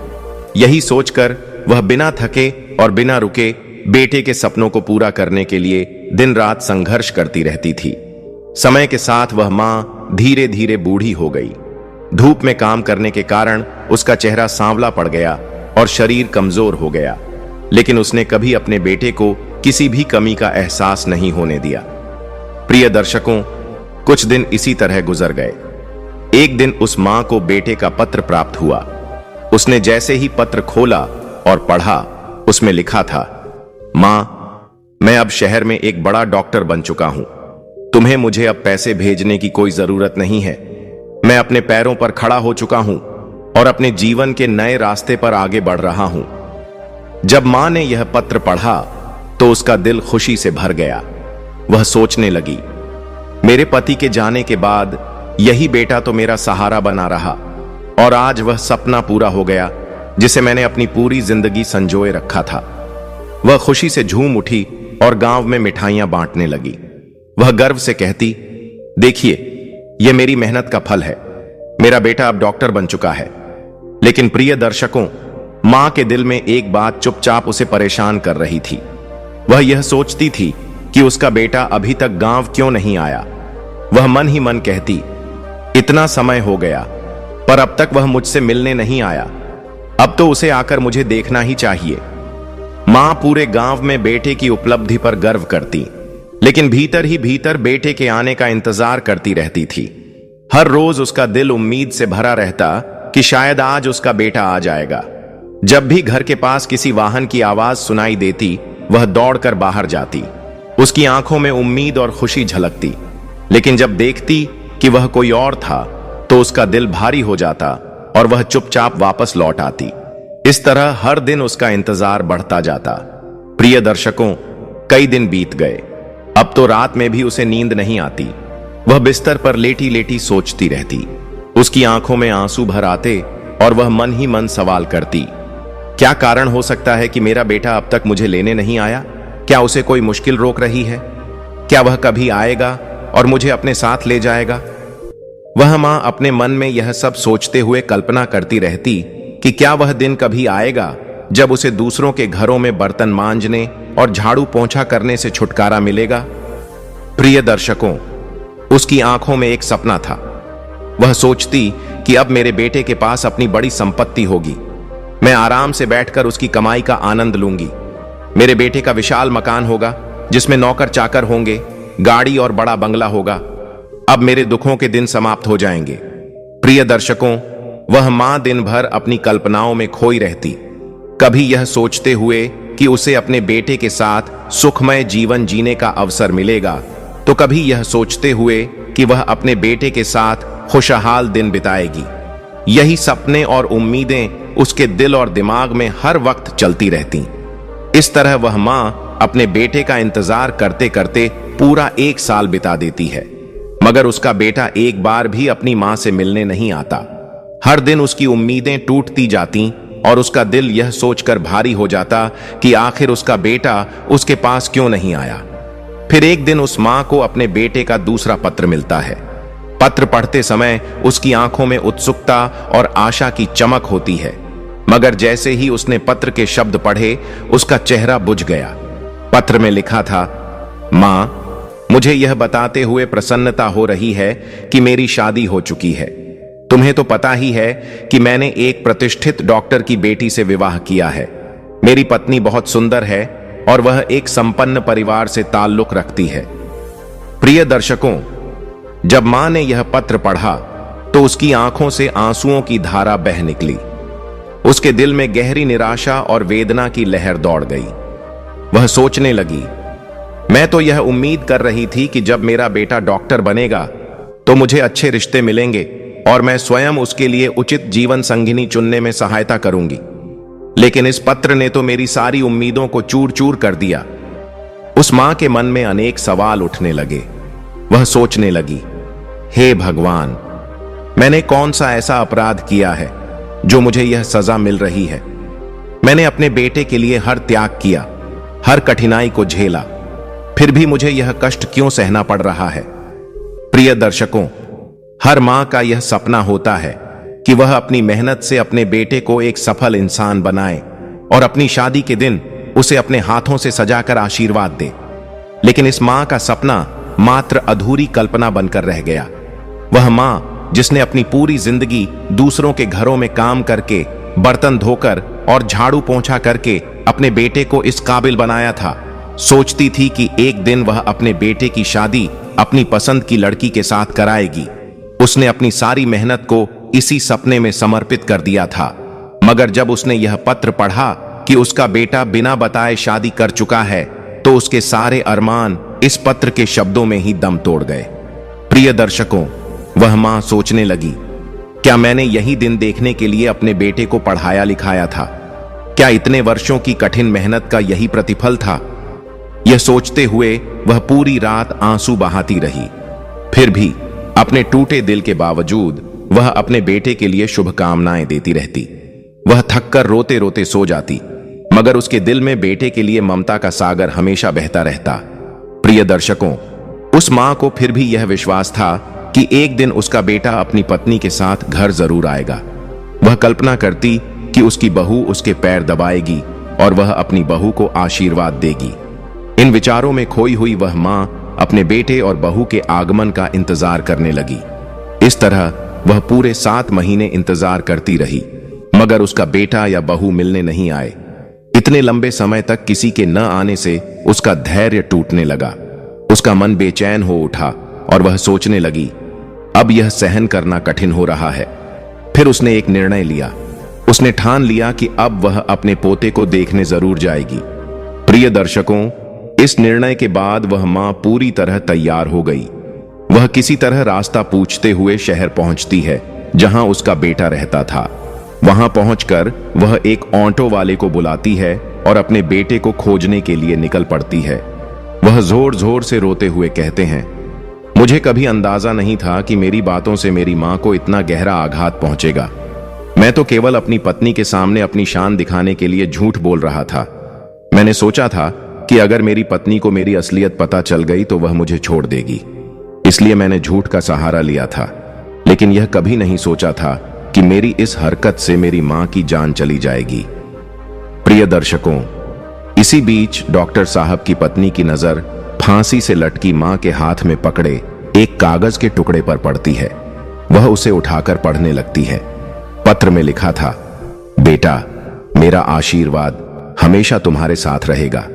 यही सोचकर वह बिना थके और बिना रुके बेटे के सपनों को पूरा करने के लिए दिन रात संघर्ष करती रहती थी। समय के साथ वह मां धीरे धीरे बूढ़ी हो गई। धूप में काम करने के कारण उसका चेहरा सांवला पड़ गया और शरीर कमजोर हो गया, लेकिन उसने कभी अपने बेटे को किसी भी कमी का एहसास नहीं होने दिया। प्रिय दर्शकों, कुछ दिन इसी तरह गुजर गए। एक दिन उस मां को बेटे का पत्र प्राप्त हुआ। उसने जैसे ही पत्र खोला और पढ़ा, उसमें लिखा था, मां, मैं अब शहर में एक बड़ा डॉक्टर बन चुका हूं। तुम्हें मुझे अब पैसे भेजने की कोई जरूरत नहीं है। मैं अपने पैरों पर खड़ा हो चुका हूं और अपने जीवन के नए रास्ते पर आगे बढ़ रहा हूं। जब मां ने यह पत्र पढ़ा तो उसका दिल खुशी से भर गया। वह सोचने लगी, मेरे पति के जाने के बाद यही बेटा तो मेरा सहारा बना रहा और आज वह सपना पूरा हो गया जिसे मैंने अपनी पूरी जिंदगी संजोए रखा था। वह खुशी से झूम उठी और गांव में मिठाइयां बांटने लगी। वह गर्व से कहती, देखिए, यह मेरी मेहनत का फल है। मेरा बेटा अब डॉक्टर बन चुका है। लेकिन प्रिय दर्शकों, मां के दिल में एक बात चुपचाप उसे परेशान कर रही थी। वह यह सोचती थी कि उसका बेटा अभी तक गांव क्यों नहीं आया। वह मन ही मन कहती, इतना समय हो गया पर अब तक वह मुझसे मिलने नहीं आया। अब तो उसे आकर मुझे देखना ही चाहिए। मां पूरे गांव में बेटे की उपलब्धि पर गर्व करती, लेकिन भीतर ही भीतर बेटे के आने का इंतजार करती रहती थी। हर रोज उसका दिल उम्मीद से भरा रहता कि शायद आज उसका बेटा आ जाएगा। जब भी घर के पास किसी वाहन की आवाज सुनाई देती, वह दौड़कर बाहर जाती। उसकी आंखों में उम्मीद और खुशी झलकती, लेकिन जब देखती कि वह कोई और था तो उसका दिल भारी हो जाता और वह चुपचाप वापस लौट आती। इस तरह हर दिन उसका इंतजार बढ़ता जाता। प्रिय दर्शकों, कई दिन बीत गए। अब तो रात में भी उसे नींद नहीं आती। वह बिस्तर पर लेटी लेटी सोचती रहती। उसकी आंखों में आंसू भर आते और वह मन ही मन सवाल करती, क्या कारण हो सकता है कि मेरा बेटा अब तक मुझे लेने नहीं आया? क्या उसे कोई मुश्किल रोक रही है? क्या वह कभी आएगा और मुझे अपने साथ ले जाएगा? वह मां अपने मन में यह सब सोचते हुए कल्पना करती रहती कि क्या वह दिन कभी आएगा जब उसे दूसरों के घरों में बर्तन मांजने और झाड़ू पोंछा करने से छुटकारा मिलेगा। प्रिय दर्शकों, उसकी आंखों में एक सपना था। वह सोचती कि अब मेरे बेटे के पास अपनी बड़ी संपत्ति होगी। मैं आराम से बैठकर उसकी कमाई का आनंद लूंगी। मेरे बेटे का विशाल मकान होगा जिसमें नौकर चाकर होंगे, गाड़ी और बड़ा बंगला होगा। अब मेरे दुखों के दिन समाप्त हो जाएंगे। प्रिय दर्शकों, वह मां दिन भर अपनी कल्पनाओं में खोई रहती, कभी यह सोचते हुए कि उसे अपने बेटे के साथ सुखमय जीवन जीने का अवसर मिलेगा, तो कभी यह सोचते हुए कि वह अपने बेटे के साथ खुशहाल दिन बिताएगी। यही सपने और उम्मीदें उसके दिल और दिमाग में हर वक्त चलती रहती। इस तरह वह मां अपने बेटे का इंतजार करते करते पूरा 1 साल बिता देती है, मगर उसका बेटा एक बार भी अपनी मां से मिलने नहीं आता। हर दिन उसकी उम्मीदें टूटती जाती और उसका दिल यह सोचकर भारी हो जाता कि आखिर उसका बेटा उसके पास क्यों नहीं आया। फिर एक दिन उस मां को अपने बेटे का दूसरा पत्र मिलता है। पत्र पढ़ते समय उसकी आंखों में उत्सुकता और आशा की चमक होती है, मगर जैसे ही उसने पत्र के शब्द पढ़े, उसका चेहरा बुझ गया। पत्र में लिखा था, मां, मुझे यह बताते हुए प्रसन्नता हो रही है कि मेरी शादी हो चुकी है। तुम्हें तो पता ही है कि मैंने एक प्रतिष्ठित डॉक्टर की बेटी से विवाह किया है। मेरी पत्नी बहुत सुंदर है और वह एक संपन्न परिवार से ताल्लुक रखती है। प्रिय दर्शकों, जब मां ने यह पत्र पढ़ा तो उसकी आंखों से आंसुओं की धारा बह निकली। उसके दिल में गहरी निराशा और वेदना की लहर दौड़ गई। वह सोचने लगी, मैं तो यह उम्मीद कर रही थी कि जब मेरा बेटा डॉक्टर बनेगा तो मुझे अच्छे रिश्ते मिलेंगे और मैं स्वयं उसके लिए उचित जीवन संगिनी चुनने में सहायता करूंगी। लेकिन इस पत्र ने तो मेरी सारी उम्मीदों को चूर चूर कर दिया। उस मां के मन में अनेक सवाल उठने लगे। वह सोचने लगी, हे भगवान, मैंने कौन सा ऐसा अपराध किया है जो मुझे यह सजा मिल रही है। मैंने अपने बेटे के लिए हर त्याग किया, हर कठिनाई को झेला, फिर भी मुझे यह कष्ट क्यों सहना पड़ रहा है। प्रिय दर्शकों, हर मां का यह सपना होता है कि वह अपनी मेहनत से अपने बेटे को एक सफल इंसान बनाए और अपनी शादी के दिन उसे अपने हाथों से सजाकर आशीर्वाद दे। लेकिन इस मां का सपना मात्र अधूरी कल्पना बनकर रह गया। वह मां जिसने अपनी पूरी जिंदगी दूसरों के घरों में काम करके, बर्तन धोकर और झाड़ू पोंछा करके अपने बेटे को इस काबिल बनाया था, सोचती थी कि एक दिन वह अपने बेटे की शादी अपनी पसंद की लड़की के साथ कराएगी। उसने अपनी सारी मेहनत को इसी सपने में समर्पित कर दिया था। मगर जब उसने यह पत्र पढ़ा कि उसका बेटा बिना बताए शादी कर चुका है, तो उसके सारे अरमान इस पत्र के शब्दों में ही दम तोड़ गए। प्रिय दर्शकों, वह मां सोचने लगी, क्या मैंने यही दिन देखने के लिए अपने बेटे को पढ़ाया लिखाया था? क्या इतने वर्षों की कठिन मेहनत का यही प्रतिफल था? यह सोचते हुए वह पूरी रात आंसू बहाती रही। फिर भी अपने टूटे दिल के बावजूद वह अपने बेटे के लिए शुभकामनाएं देती रहती। वह थककर रोते रोते सो जाती, मगर उसके दिल में बेटे के लिए ममता का सागर हमेशा बहता रहता। प्रिय दर्शकों, उस मां को फिर भी यह विश्वास था कि एक दिन उसका बेटा अपनी पत्नी के साथ घर जरूर आएगा। वह कल्पना करती कि उसकी बहू उसके पैर दबाएगी और वह अपनी बहू को आशीर्वाद देगी। इन विचारों में खोई हुई वह मां अपने बेटे और बहू के आगमन का इंतजार करने लगी। इस तरह वह पूरे 7 महीने इंतजार करती रही, मगर उसका बेटा या बहू मिलने नहीं आए। इतने लंबे समय तक किसी के न आने से उसका धैर्य टूटने लगा। उसका मन बेचैन हो उठा और वह सोचने लगी, अब यह सहन करना कठिन हो रहा है। फिर उसने एक निर्णय लिया। उसने ठान लिया कि अब वह अपने पोते को देखने जरूर जाएगी। प्रिय दर्शकों, इस निर्णय के बाद वह मां पूरी तरह तैयार हो गई। वह किसी तरह रास्ता पूछते हुए शहर पहुंचती है जहां उसका बेटा रहता था। वहां पहुंचकर वह एक ऑटो वाले को बुलाती है और अपने बेटे को खोजने के लिए निकल पड़ती है। वह जोर जोर से रोते हुए कहते हैं, मुझे कभी अंदाजा नहीं था कि मेरी बातों से मेरी मां को इतना गहरा आघात पहुंचेगा। मैं तो केवल अपनी पत्नी के सामने अपनी शान दिखाने के लिए झूठ बोल रहा था। मैंने सोचा था कि अगर मेरी पत्नी को मेरी असलियत पता चल गई तो वह मुझे छोड़ देगी, इसलिए मैंने झूठ का सहारा लिया था। लेकिन यह कभी नहीं सोचा था कि मेरी इस हरकत से मेरी मां की जान चली जाएगी। प्रिय दर्शकों, इसी बीच डॉक्टर साहब की पत्नी की नजर फांसी से लटकी मां के हाथ में पकड़े एक कागज के टुकड़े पर पड़ती है। वह उसे उठाकर पढ़ने लगती है। पत्र में लिखा था, बेटा, मेरा आशीर्वाद हमेशा तुम्हारे साथ रहेगा।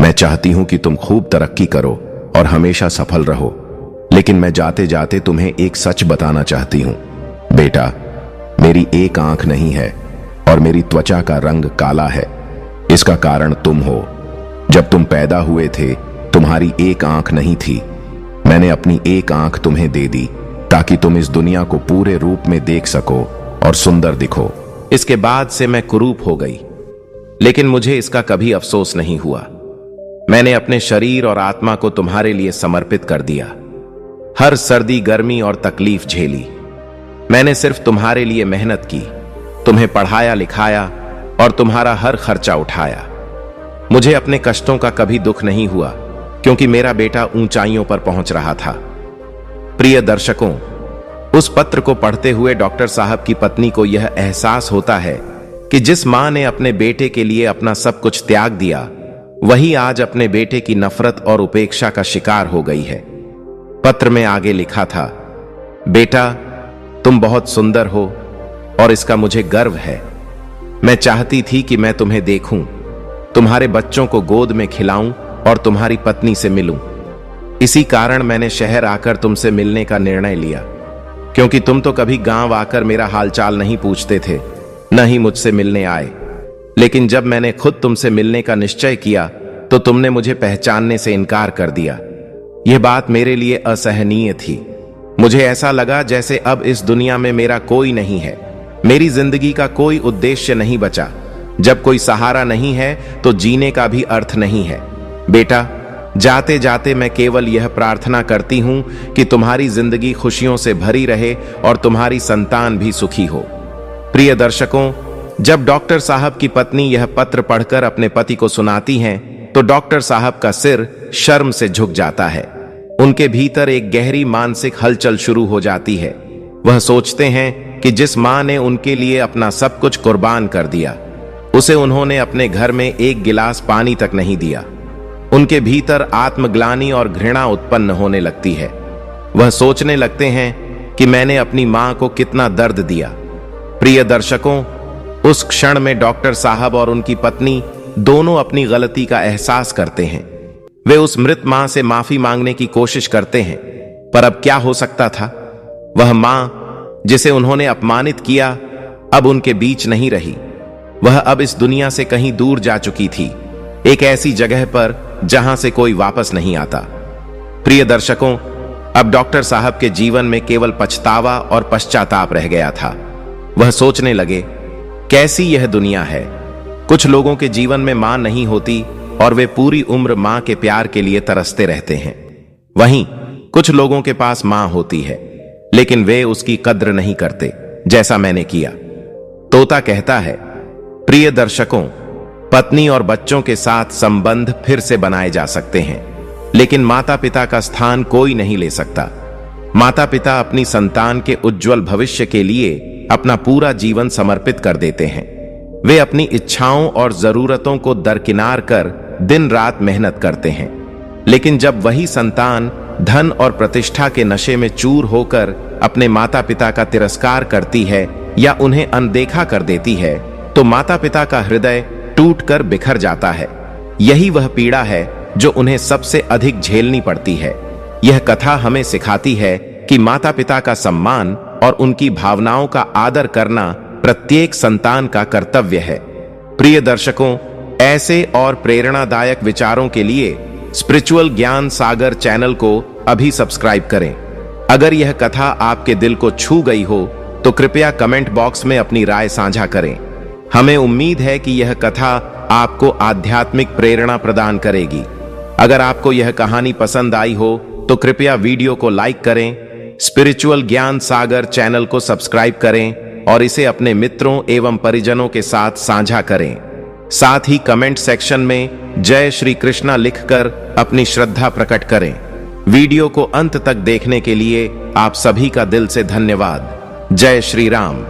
मैं चाहती हूं कि तुम खूब तरक्की करो और हमेशा सफल रहो, लेकिन मैं जाते जाते तुम्हें एक सच बताना चाहती हूं। बेटा, मेरी एक आंख नहीं है और मेरी त्वचा का रंग काला है। इसका कारण तुम हो। जब तुम पैदा हुए थे तुम्हारी एक आंख नहीं थी। मैंने अपनी एक आंख तुम्हें दे दी ताकि तुम इस दुनिया को पूरे रूप में देख सको और सुंदर दिखो। इसके बाद से मैं कुरूप हो गई, लेकिन मुझे इसका कभी अफसोस नहीं हुआ। मैंने अपने शरीर और आत्मा को तुम्हारे लिए समर्पित कर दिया। हर सर्दी, गर्मी और तकलीफ झेली। मैंने सिर्फ तुम्हारे लिए मेहनत की, तुम्हें पढ़ाया लिखाया और तुम्हारा हर खर्चा उठाया। मुझे अपने कष्टों का कभी दुख नहीं हुआ, क्योंकि मेरा बेटा ऊंचाइयों पर पहुंच रहा था। प्रिय दर्शकों, उस पत्र को पढ़ते हुए डॉक्टर साहब की पत्नी को यह एहसास होता है कि जिस मां ने अपने बेटे के लिए अपना सब कुछ त्याग दिया, वही आज अपने बेटे की नफरत और उपेक्षा का शिकार हो गई है। पत्र में आगे लिखा था, बेटा, तुम बहुत सुंदर हो और इसका मुझे गर्व है। मैं चाहती थी कि मैं तुम्हें देखूं, तुम्हारे बच्चों को गोद में खिलाऊं और तुम्हारी पत्नी से मिलूं। इसी कारण मैंने शहर आकर तुमसे मिलने का निर्णय लिया, क्योंकि तुम तो कभी गांव आकर मेरा हालचाल नहीं पूछते थे, न ही मुझसे मिलने आए। लेकिन जब मैंने खुद तुमसे मिलने का निश्चय किया तो तुमने मुझे पहचानने से इनकार कर दिया। यह बात मेरे लिए असहनीय थी। मुझे ऐसा लगा जैसे अब इस दुनिया में मेरा कोई नहीं है, मेरी जिंदगी का कोई उद्देश्य नहीं बचा। जब कोई सहारा नहीं है तो जीने का भी अर्थ नहीं है। बेटा, जाते जाते मैं केवल यह प्रार्थना करती हूं कि तुम्हारी जिंदगी खुशियों से भरी रहे और तुम्हारी संतान भी सुखी हो। प्रिय दर्शकों, जब डॉक्टर साहब की पत्नी यह पत्र पढ़कर अपने पति को सुनाती हैं, तो डॉक्टर साहब का सिर शर्म से झुक जाता है। उनके भीतर एक गहरी मानसिक हलचल शुरू हो जाती है। वह सोचते हैं कि जिस मां ने उनके लिए अपना सब कुछ कुर्बान कर दिया, उसे उन्होंने अपने घर में एक गिलास पानी तक नहीं दिया। उनके भीतर आत्मग्लानि और घृणा उत्पन्न होने लगती है। वह सोचने लगते हैं कि मैंने अपनी मां को कितना दर्द दिया। प्रिय दर्शकों, उस क्षण में डॉक्टर साहब और उनकी पत्नी दोनों अपनी गलती का एहसास करते हैं। वे उस मृत मां से माफी मांगने की कोशिश करते हैं, पर अब क्या हो सकता था। वह मां जिसे उन्होंने अपमानित किया अब उनके बीच नहीं रही। वह अब इस दुनिया से कहीं दूर जा चुकी थी, एक ऐसी जगह पर जहां से कोई वापस नहीं आता। प्रिय दर्शकों, अब डॉक्टर साहब के जीवन में केवल पछतावा और पश्चाताप रह गया था। वह सोचने लगे, कैसी यह दुनिया है। कुछ लोगों के जीवन में मां नहीं होती और वे पूरी उम्र मां के प्यार के लिए तरसते रहते हैं। वहीं कुछ लोगों के पास मां होती है, लेकिन वे उसकी कद्र नहीं करते, जैसा मैंने किया। तोता कहता है, प्रिय दर्शकों, पत्नी और बच्चों के साथ संबंध फिर से बनाए जा सकते हैं, लेकिन माता पिता का स्थान कोई नहीं ले सकता। माता पिता अपनी संतान के उज्जवल भविष्य के लिए अपना पूरा जीवन समर्पित कर देते हैं। वे अपनी इच्छाओं और जरूरतों को दरकिनार कर दिन रात मेहनत करते हैं, लेकिन जब वही संतान धन और प्रतिष्ठा के नशे में चूर होकर अपने माता पिता का तिरस्कार करती है या उन्हें अनदेखा कर देती है, तो माता पिता का हृदय टूटकर बिखर जाता है। यही वह पीड़ा है जो उन्हें सबसे अधिक झेलनी पड़ती है। यह कथा हमें सिखाती है कि माता पिता का सम्मान और उनकी भावनाओं का आदर करना प्रत्येक संतान का कर्तव्य है। प्रिय दर्शकों, ऐसे और प्रेरणादायक विचारों के लिए स्पिरिचुअल ज्ञान सागर चैनल को अभी सब्सक्राइब करें। अगर यह कथा आपके दिल को छू गई हो तो कृपया कमेंट बॉक्स में अपनी राय साझा करें। हमें उम्मीद है कि यह कथा आपको आध्यात्मिक प्रेरणा प्रदान करेगी। अगर आपको यह कहानी पसंद आई हो तो कृपया वीडियो को लाइक करें, स्पिरिचुअल ज्ञान सागर चैनल को सब्सक्राइब करें और इसे अपने मित्रों एवं परिजनों के साथ साझा करें। साथ ही कमेंट सेक्शन में जय श्री कृष्णा लिखकर अपनी श्रद्धा प्रकट करें। वीडियो को अंत तक देखने के लिए आप सभी का दिल से धन्यवाद। जय श्री राम।